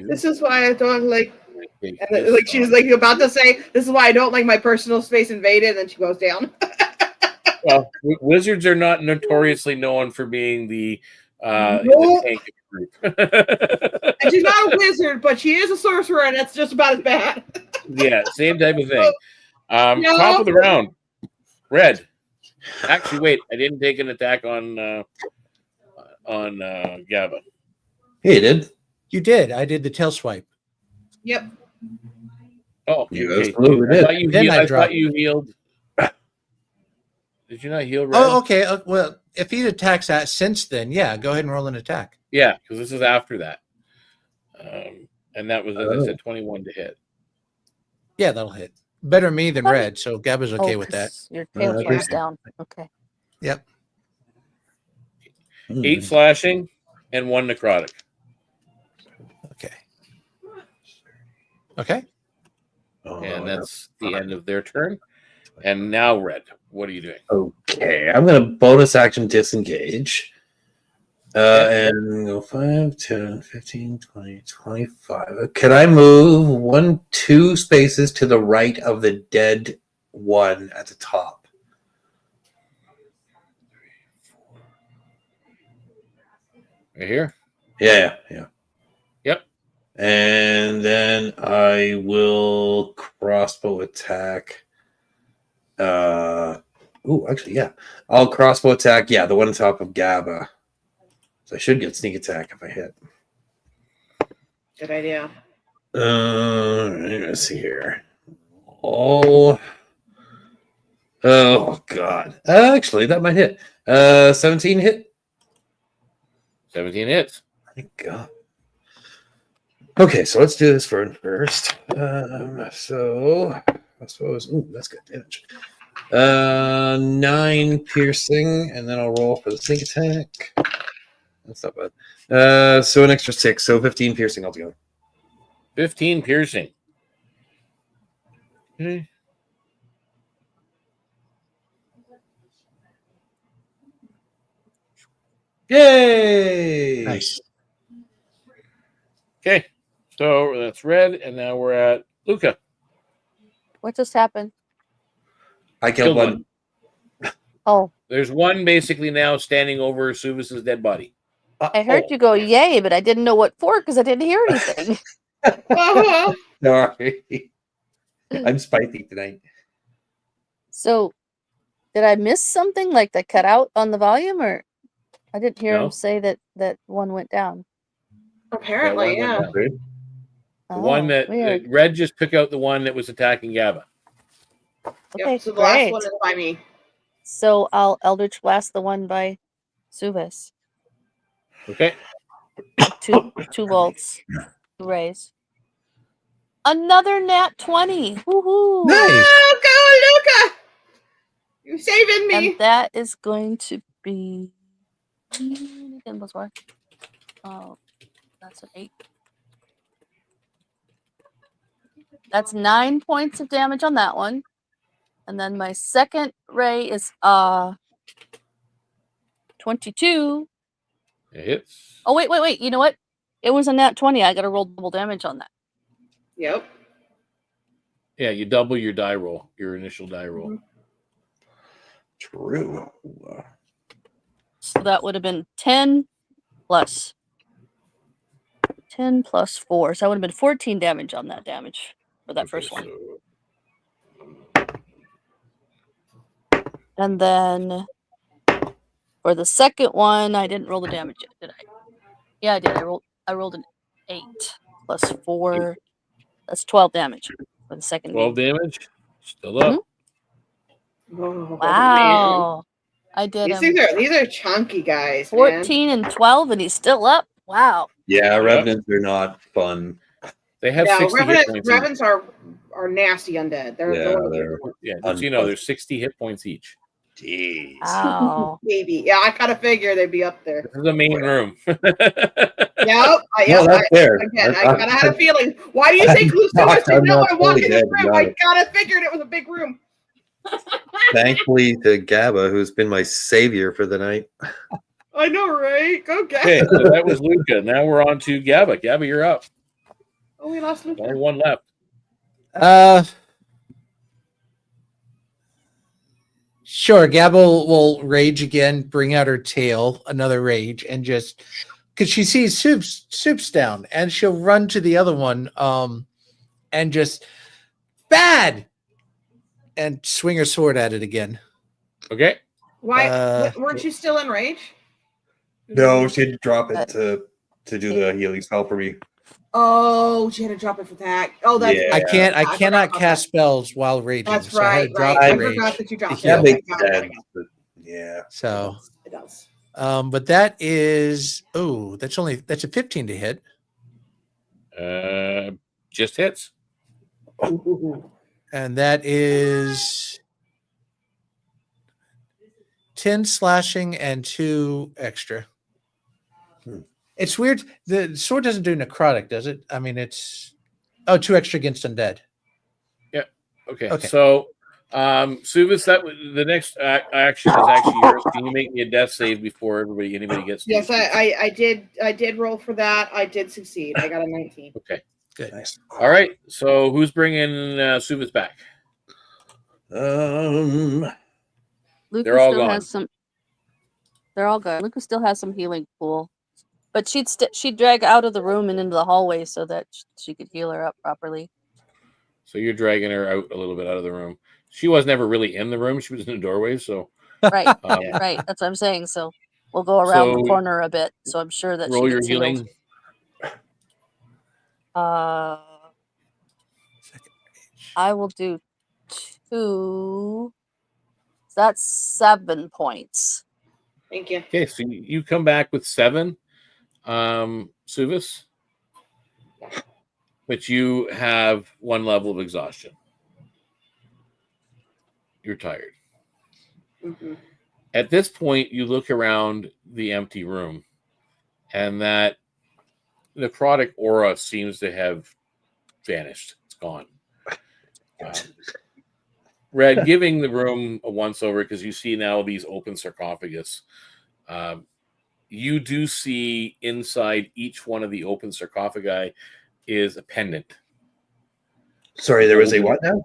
This is why I don't like. Take And this like she's off. like about to say, "This is why I don't like my personal space invaded," and then she goes down. Well, wizards are not notoriously known for being the Nope. tank of the group. And she's not a wizard, but she is a sorcerer, and that's just about as bad. Yeah, same type of thing. No. Top of the round, red. Actually, wait, I didn't take an attack on Gaba. Yeah, you did. You did. I did the tail swipe. Yep. Oh, You okay. absolutely I did. thought you Then healed. I I dropped. thought you healed. Did you not heal red? Oh, okay. Well, if he attacks that since then, yeah, go ahead and roll an attack. Yeah, because this is after that. And that was, as I said, 21 to hit. Yeah, that'll hit. Better me than Fine. red, so Gaba's okay with that. 'cause your tail okay. swipe's down. Okay. Yep. 8 slashing and 1 necrotic. Okay. Okay. Oh, And that's the end of their turn. And now red. What are you doing? okay. I'm going to bonus action disengage. And go 5, 10, 15, 20, 25. Can I move 2 spaces to the right of the dead one at the top? Right here? Yeah. Yep. And then I will crossbow attack. Actually, yeah. I'll crossbow attack. Yeah, the one on top of Gaba. So I should get sneak attack if I hit. Good idea. Let's see here. Oh God. Actually, that might hit. 17 hit. 17 hits. Thank God. Okay, so let's do this first. So I suppose. Ooh, that's good damage. 9 piercing, and then I'll roll for the sneak attack. That's not bad. So an extra 6, so 15 piercing altogether. 15 piercing. Okay. Yay! Nice. Okay. So that's red, and now we're at Luca. What just happened? I killed one. Oh, There's one basically now standing over Suvis's dead body. I heard you go yay, but I didn't know what for because I didn't hear anything. Uh-huh. Sorry. I'm spicy tonight. So, did I miss something? Like that cut out on the volume, or I didn't hear No. him say that one went down. Apparently, That one yeah. went down. The Oh, one that weird. red just took out the one that was attacking Gaba. Okay, Yep, so the last great. one is by me. So I'll Eldritch Blast the one by Suvis. Okay. 2 volts. 2 rays. Another nat 20. Woohoo! Nice. Oh, go, Luca! You're saving me. And that is going to be again plus 1. Oh, that's an 8. That's 9 points of damage on that one. And then my second ray is 22. It hits. Oh wait. You know what? It was a nat 20. I gotta roll double damage on that. Yep. Yeah, you double your die roll, your initial die roll. True. So that would have been 10 plus 4. So that would have been 14 damage on that damage for that first one. And then for the second one, I didn't roll the damage yet, did I? Yeah, I did. I rolled an 8 plus 4. That's 12 damage for the second 12 game. damage. Still up. Oh, Wow. I did man. him These are chunky guys. 14 and 12, and he's still up. Wow. Yeah, revenants are not fun. They have Yeah, 60 hit points. Revenants are nasty undead. They're Yeah, just so you know, there's 60 hit points each. Jeez. Wow. maybe. Yeah, I kind of figure they'd be up there. This is the main room. Yep. No, that's fair. Again, I kind of had a feeling. Why do you think Lucy was I'm no not one walked in fully this dead, room? got I it. kind of figured it was a big room. Thankfully to Gaba, who's been my savior for the night. I know, right? Go get Okay, so that was Luca. Now we're on to Gabba. Gabba, you're up. Oh, we lost Luca. Only one left. Sure. Gabble will rage again, bring out her tail, another rage, and just because she sees Soup's down, and she'll run to the other one, and just bad, and swing her sword at it again. Okay. Why weren't you still in rage? No, she had to drop it to do the healing spell for me. Oh, she had to drop it for that. Oh, that's Yeah. right. I cannot cast spells while raging. That's so I had right. to drop Right. the I rage. forgot that you dropped Yeah. That it. makes sense. But yeah. So It does. but that is that's a 15 to hit. Just hits. And that is 10 slashing and 2 extra. It's weird. The sword doesn't do necrotic, does it? I mean, it's 2 extra against undead. Yeah. Okay. Okay. So, Suvis, the next action is actually yours. Can you make me a death save before anybody gets? Yes, I did. I did roll for that. I did succeed. I got a 19. Okay. Good. Nice. All right. So, who's bringing Suvis back? Luca They're all still gone. has some. They're all gone. Luca still has some healing pool, but she'd drag out of the room and into the hallway so that she could heal her up properly. So you're dragging her out a little bit out of the room. She was never really in the room. She was in the doorway. So Right, Yeah. right. That's what I'm saying. So we'll go around the So corner a bit. So I'm sure that roll she your gets healed. healing. I will do 2. So that's 7 points. Thank you. Okay, so you come back with 7, Suvis, but you have 1 level of exhaustion. You're tired. Mm-hmm. At this point, you look around the empty room, and that necrotic aura seems to have vanished. It's gone. Red, giving the room a once-over because you see now these open sarcophagus. You do see inside each one of the open sarcophagi is a pendant. Sorry, there was a what now?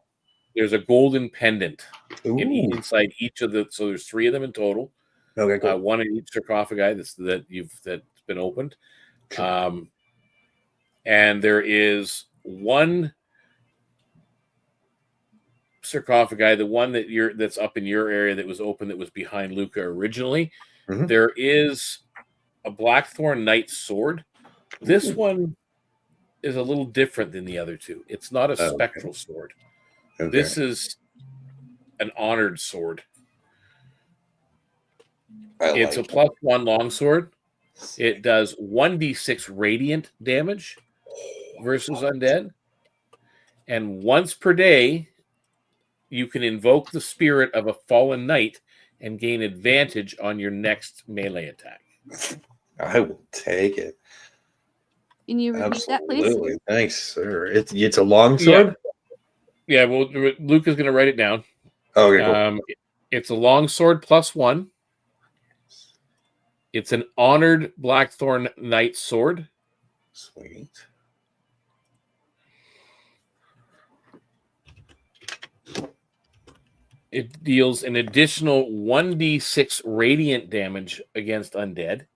There's a golden pendant Ooh. inside each of the. So there's 3 of them in total. Okay, cool. One in each sarcophagi that's been opened. And there is 1 sarcophagi, the one that's up in your area that was open, that was behind Luca originally. Mhm. There is a Blackthorn Knight sword. This one is a little different than the other 2. It's not a spectral sword. Okay. This is an honored sword. It's a +1 longsword. It does 1d6 radiant damage versus undead. And once per day, you can invoke the spirit of a fallen knight and gain advantage on your next melee attack. I will take it. Can you repeat that, please? Absolutely. Thanks, sir. It's a long sword? Yeah, well, Luke is going to write it down. Oh, okay, cool. It's a longsword +1. It's an honored Blackthorn Knight sword. Sweet. It deals an additional 1d6 radiant damage against undead.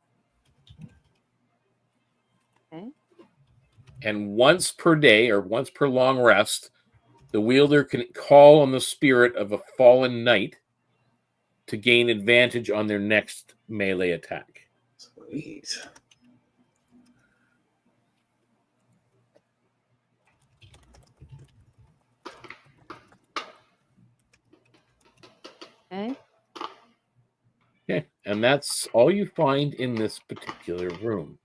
Okay. And once per day, or once per long rest, the wielder can call on the spirit of a fallen knight to gain advantage on their next melee attack. Sweet. Okay. Okay, and that's all you find in this particular room.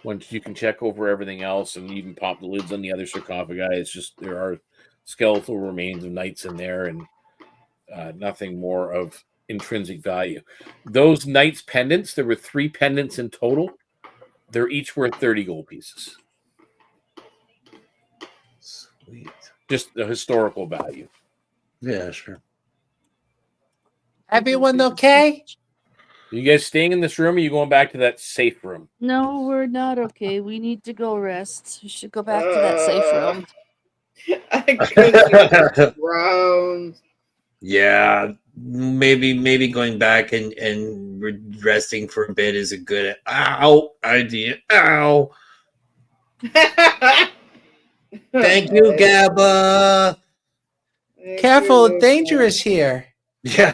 Once you can check over everything else, and you can pop the lids on the other sarcophagi, it's just there are skeletal remains of knights in there, and nothing more of intrinsic value. Those knights pendants, there were 3 pendants in total. They're each worth 30 gold pieces. Sweet. Just the historical value. Yeah, sure. Everyone okay? You guys staying in this room, or are you going back to that safe room? No, we're not okay. We need to go rest. We should go back to that safe room. Groans. Yeah, maybe going back and resting for a bit is a good idea. Ow! Thank you, Gabba. Careful, it's dangerous here. Yeah,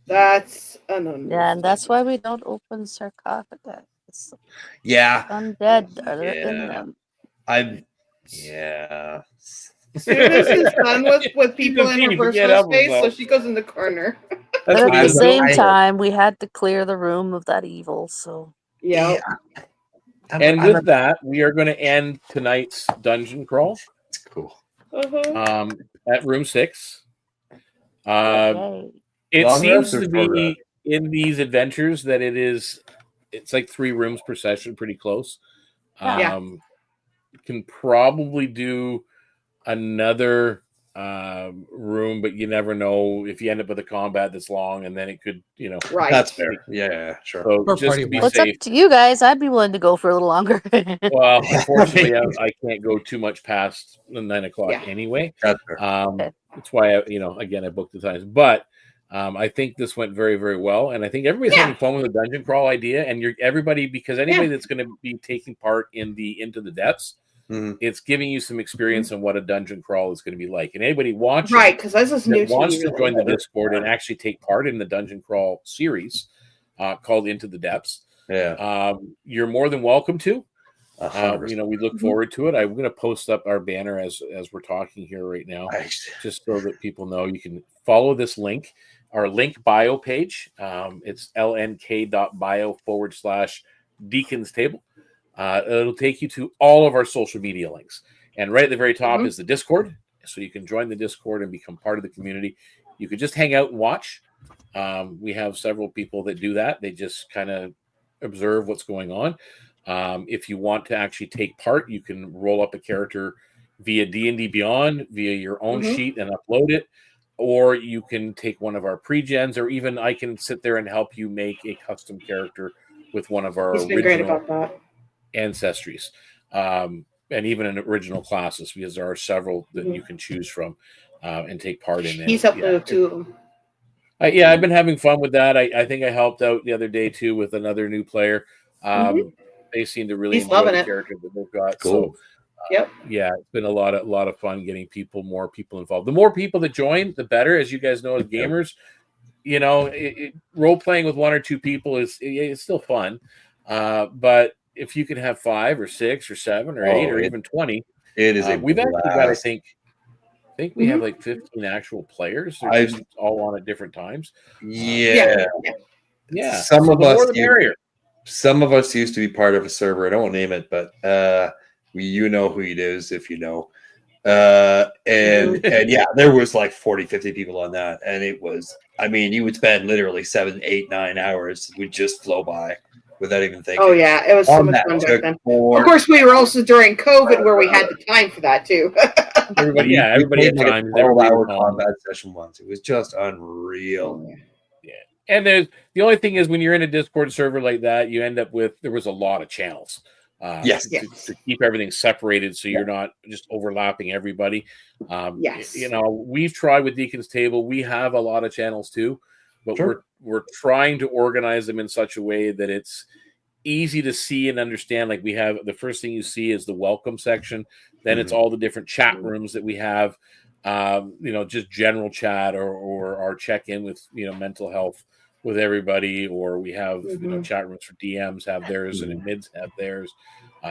That's an Yeah, and that's why we don't open sarcophagus. yeah. Undead are in them. Yeah. Suvis is done with people in her Forget personal about space, so herself. she goes in the corner. But at the I'm same tired. time, we had to clear the room of that evil. So Yeah. And with that, we are going to end tonight's dungeon crawl. It's cool. At room 6. yay. It Long seems rest or to short be in these adventures that it's like 3 rooms per session, pretty close. Yeah. Can probably do another room, but you never know if you end up with a combat that's long, and then it could, Right. That's fair. Yeah, sure. So Or just party to be one. What's safe. up to you guys? I'd be willing to go for a little longer. Well, unfortunately, I can't go too much past the 9 o'clock Yeah. anyway. That's fair. That's why I booked the times. But I think this went very, very well, and I think everybody's having fun with the dungeon crawl idea. And because anybody that's going to be taking part in the Into the Depths, it's giving you some experience on what a dungeon crawl is going to be like. And anybody watching, Right, because this is new that wants to to join the Discord and actually take part in the dungeon crawl series called Into the Depths, you're more than welcome to. We look forward to it. I'm going to post up our banner as we're talking here right now, just so that people know. You can follow this link, our link bio page. It's lnk.bio/DeaconsTable. It'll take you to all of our social media links, and right at the very top is the Discord, so you can join the Discord and become part of the community. You could just hang out and watch. We have several people that do that. They just kind of observe what's going on. If you want to actually take part, you can roll up a character via D&D Beyond, via your own sheet and upload it, or you can take one of our pre-gens, or even I can sit there and help you make a custom character with one of our original ancestries, and even an original classes, because there are several that you can choose from and take part in. He's uploaded 2 of them. I've been having fun with that. I think I helped out the other day too with another new player. They seem to really enjoy the character that they've got. Cool. So, it's been a lot of fun getting more people involved. The more people that join, the better. As you guys know, as gamers, role playing with 1 or 2 people is still fun. But if you can have 5 or 6 or 7 or 8 or even 20, it is. We've actually got, I think we have like 15 actual players. They're just all on at different times. Yeah. Some of us, the merrier. Some of us used to be part of a server. I won't name it, but you know who it is if you know. And there was like 40, 50 people on that. And it was, you would spend literally 7, 8, 9 hours. Would just flow by without even thinking. Oh, yeah. It was so much fun back then. Of course, we were also during COVID where we had the time for that, too. Everybody had time. 12-hour combat session once. It was just unreal. And the only thing is, when you're in a Discord server like that, you end up with, there was a lot of channels. To keep everything separated, so you're not just overlapping everybody. We've tried with DeaconsTable. We have a lot of channels too, but we're trying to organize them in such a way that it's easy to see and understand. Like, we have, the first thing you see is the welcome section. Then it's all the different chat rooms that we have. Just general chat or our check-in with mental health with everybody, or we have chat rooms for DMs have theirs and mids have theirs.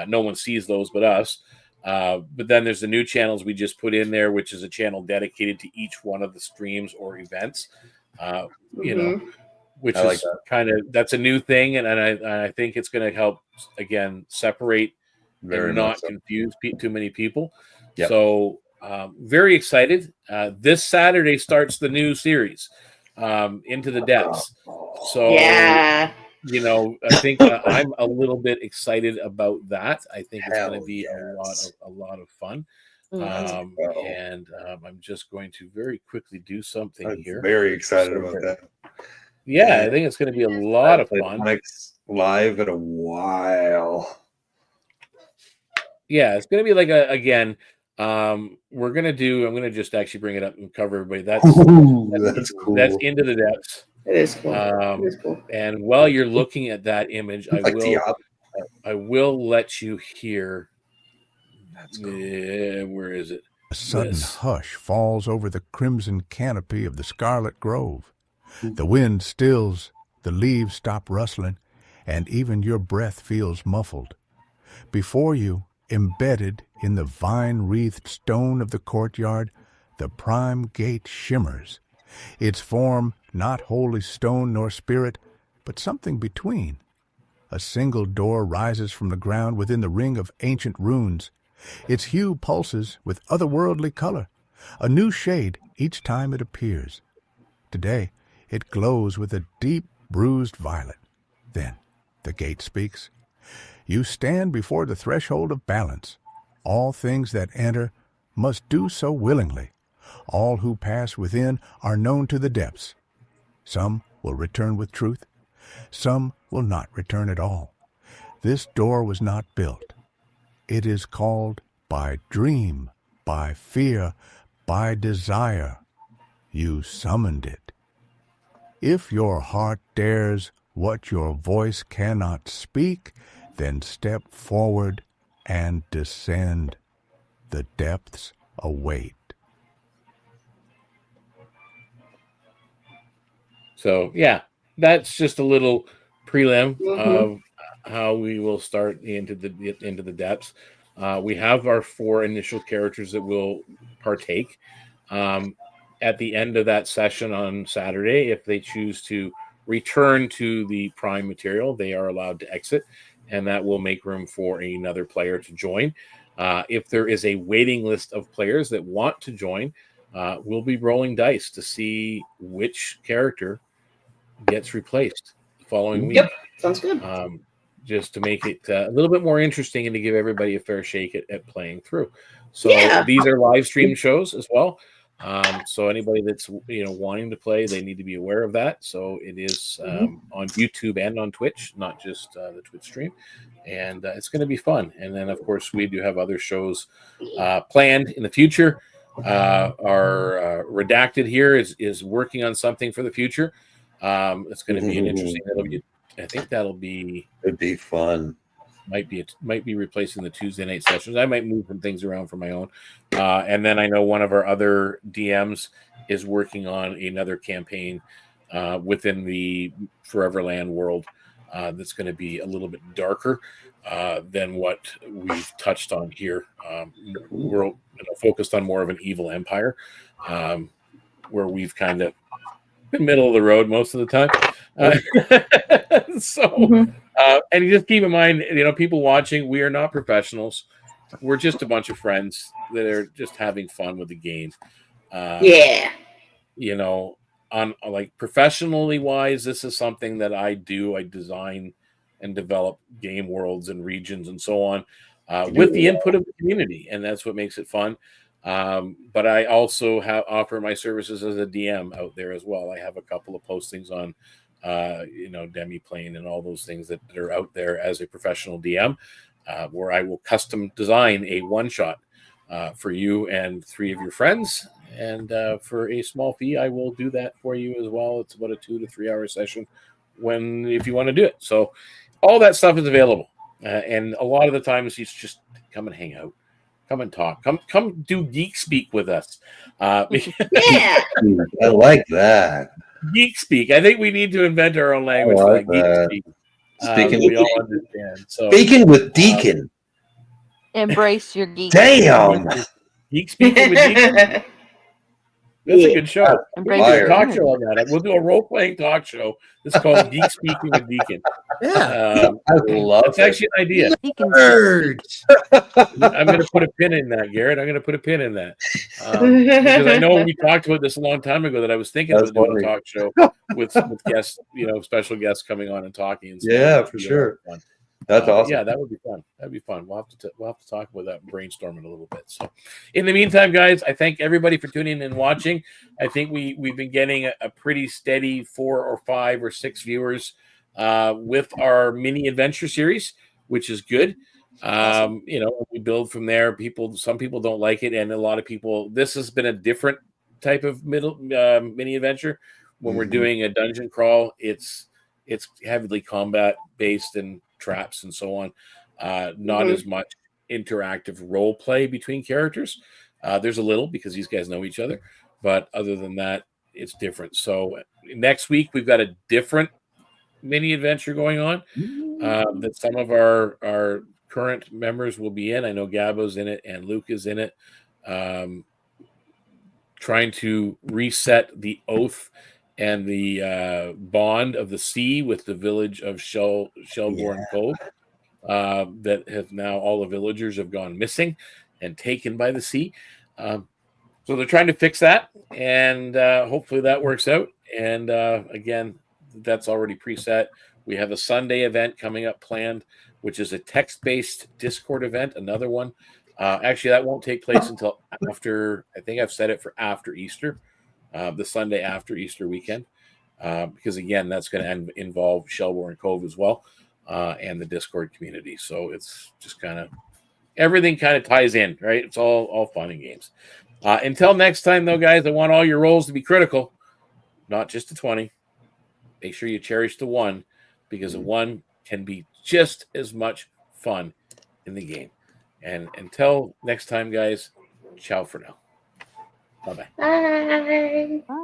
No one sees those but us. But then there's the new channels we just put in there, which is a channel dedicated to each one of the streams or events. Which is like that's a new thing, and I think it's going to help again separate and not confuse too many people. So very excited. This Saturday starts the new series, Into the Depths. So I think I'm a little bit excited about that. I think it's going to be a lot of fun. And I'm just going to very quickly do something here. Very excited about that. Yeah, I think it's going to be a lot of played fun. Onyx live in a while. Yeah, it's going to be like I'm going to just actually bring it up and cover everybody. That's cool. That's Into the Depths. It is cool. It is cool. And while you're looking at that image, I will let you hear. That's cool. Where is it? A sudden hush falls over the crimson canopy of the scarlet grove. The wind stills, the leaves stop rustling, and even your breath feels muffled. Before you, embedded in the vine-wreathed stone of the courtyard, the prime gate shimmers, its form not wholly stone nor spirit, but something between. A single door rises from the ground within the ring of ancient runes. Its hue pulses with otherworldly color, a new shade each time it appears. Today, it glows with a deep, bruised violet. Then, the gate speaks. You stand before the threshold of balance. All things that enter must do so willingly. All who pass within are known to the depths. Some will return with truth. Some will not return at all. This door was not built. It is called by dream, by fear, by desire. You summoned it. If your heart dares what your voice cannot speak, then step forward and descend. The depths await. So, yeah, that's just a little prelim of how we will start into the depths. We have our 4 initial characters that will partake. At the end of that session on Saturday, if they choose to return to the prime material, they are allowed to exit, and that will make room for another player to join. If there is a waiting list of players that want to join, we'll be rolling dice to see which character gets replaced the following week. Yep, sounds good. Just to make it a little bit more interesting and to give everybody a fair shake at playing through. So these are live stream shows as well. So anybody that's wanting to play, they need to be aware of that. So it is on YouTube and on Twitch, not just the Twitch stream, and it's going to be fun. And then of course we do have other shows planned in the future. Our Redacted here is working on something for the future. It's going to be an interesting. I think it'd be fun. Might be replacing the Tuesday night sessions. I might move some things around for my own. And then I know one of our other DMs is working on another campaign within the Foreverland world that's going to be a little bit darker than what we've touched on here. We're focused on more of an evil empire, where we've kind of been middle of the road most of the time. And you just keep in mind, people watching, we are not professionals. We're just a bunch of friends that are just having fun with the game. On like professionally wise, this is something that I do. I design and develop game worlds and regions and so on with the input of the community, and that's what makes it fun. But I also offer my services as a DM out there as well. I have a couple of postings on Demiplane and all those things that are out there as a professional DM, where I will custom design a one-shot for you and 3 of your friends. And for a small fee, I will do that for you as well. It's about a 2 to 3 hour session if you want to do it. So all that stuff is available. And a lot of the times you just come and hang out. Come and talk. Come do Geek Speak with us. I like that. Geek Speak. I think we need to invent our own language for that. Geek Speak. We all understand. So, speaking with Deacon. Embrace your geek. Damn. Geek Speaking with Deacon. That's a good show. We'll do a talk show on that. We'll do a role-playing talk show. It's called Geek Speaking with Deacon. Yeah. I love It's actually an idea. Nerds. I'm going to put a pin in that, Garrett. I'm going to put a pin in that. Because I know we talked about this a long time ago that I was thinking about doing a talk show with guests, special guests coming on and talking. And yeah, for sure. That's awesome. Yeah, that would be fun. That'd be fun. We'll have to talk about that and brainstorm it a little bit. So, in the meantime, guys, I thank everybody for tuning in and watching. I think we've been getting a pretty steady 4 or 5 or 6 viewers with our mini adventure series, which is good. Awesome. You know, we build from there. Some people don't like it, and a lot of people. This has been a different type of mini adventure. When we're doing a dungeon crawl, it's heavily combat based and traps and so on. Not as much interactive role play between characters. There's a little because these guys know each other, but other than that, it's different. So next week we've got a different mini adventure going on that some of our current members will be in. I know Gabo's in it and Luke is in it. Trying to reset the oath and the bond of the sea with the village of Shelbourne Cove. That have now all the villagers have gone missing and taken by the sea. So they're trying to fix that, and hopefully that works out. And again, that's already preset. We have a Sunday event coming up planned, which is a text-based Discord event, another one. Actually, that won't take place until after, I think I've set it for after Easter, the Sunday after Easter weekend, because again, that's going to involve Shelbourne Cove as well, and the Discord community. So it's just kind of, everything kind of ties in, right? It's all fun and games. Until next time, though, guys, I want all your rolls to be critical, not just a 20. Make sure you cherish the 1, because a 1 can be just as much fun in the game. And until next time, guys, ciao for now. Bye-bye. Bye. Bye.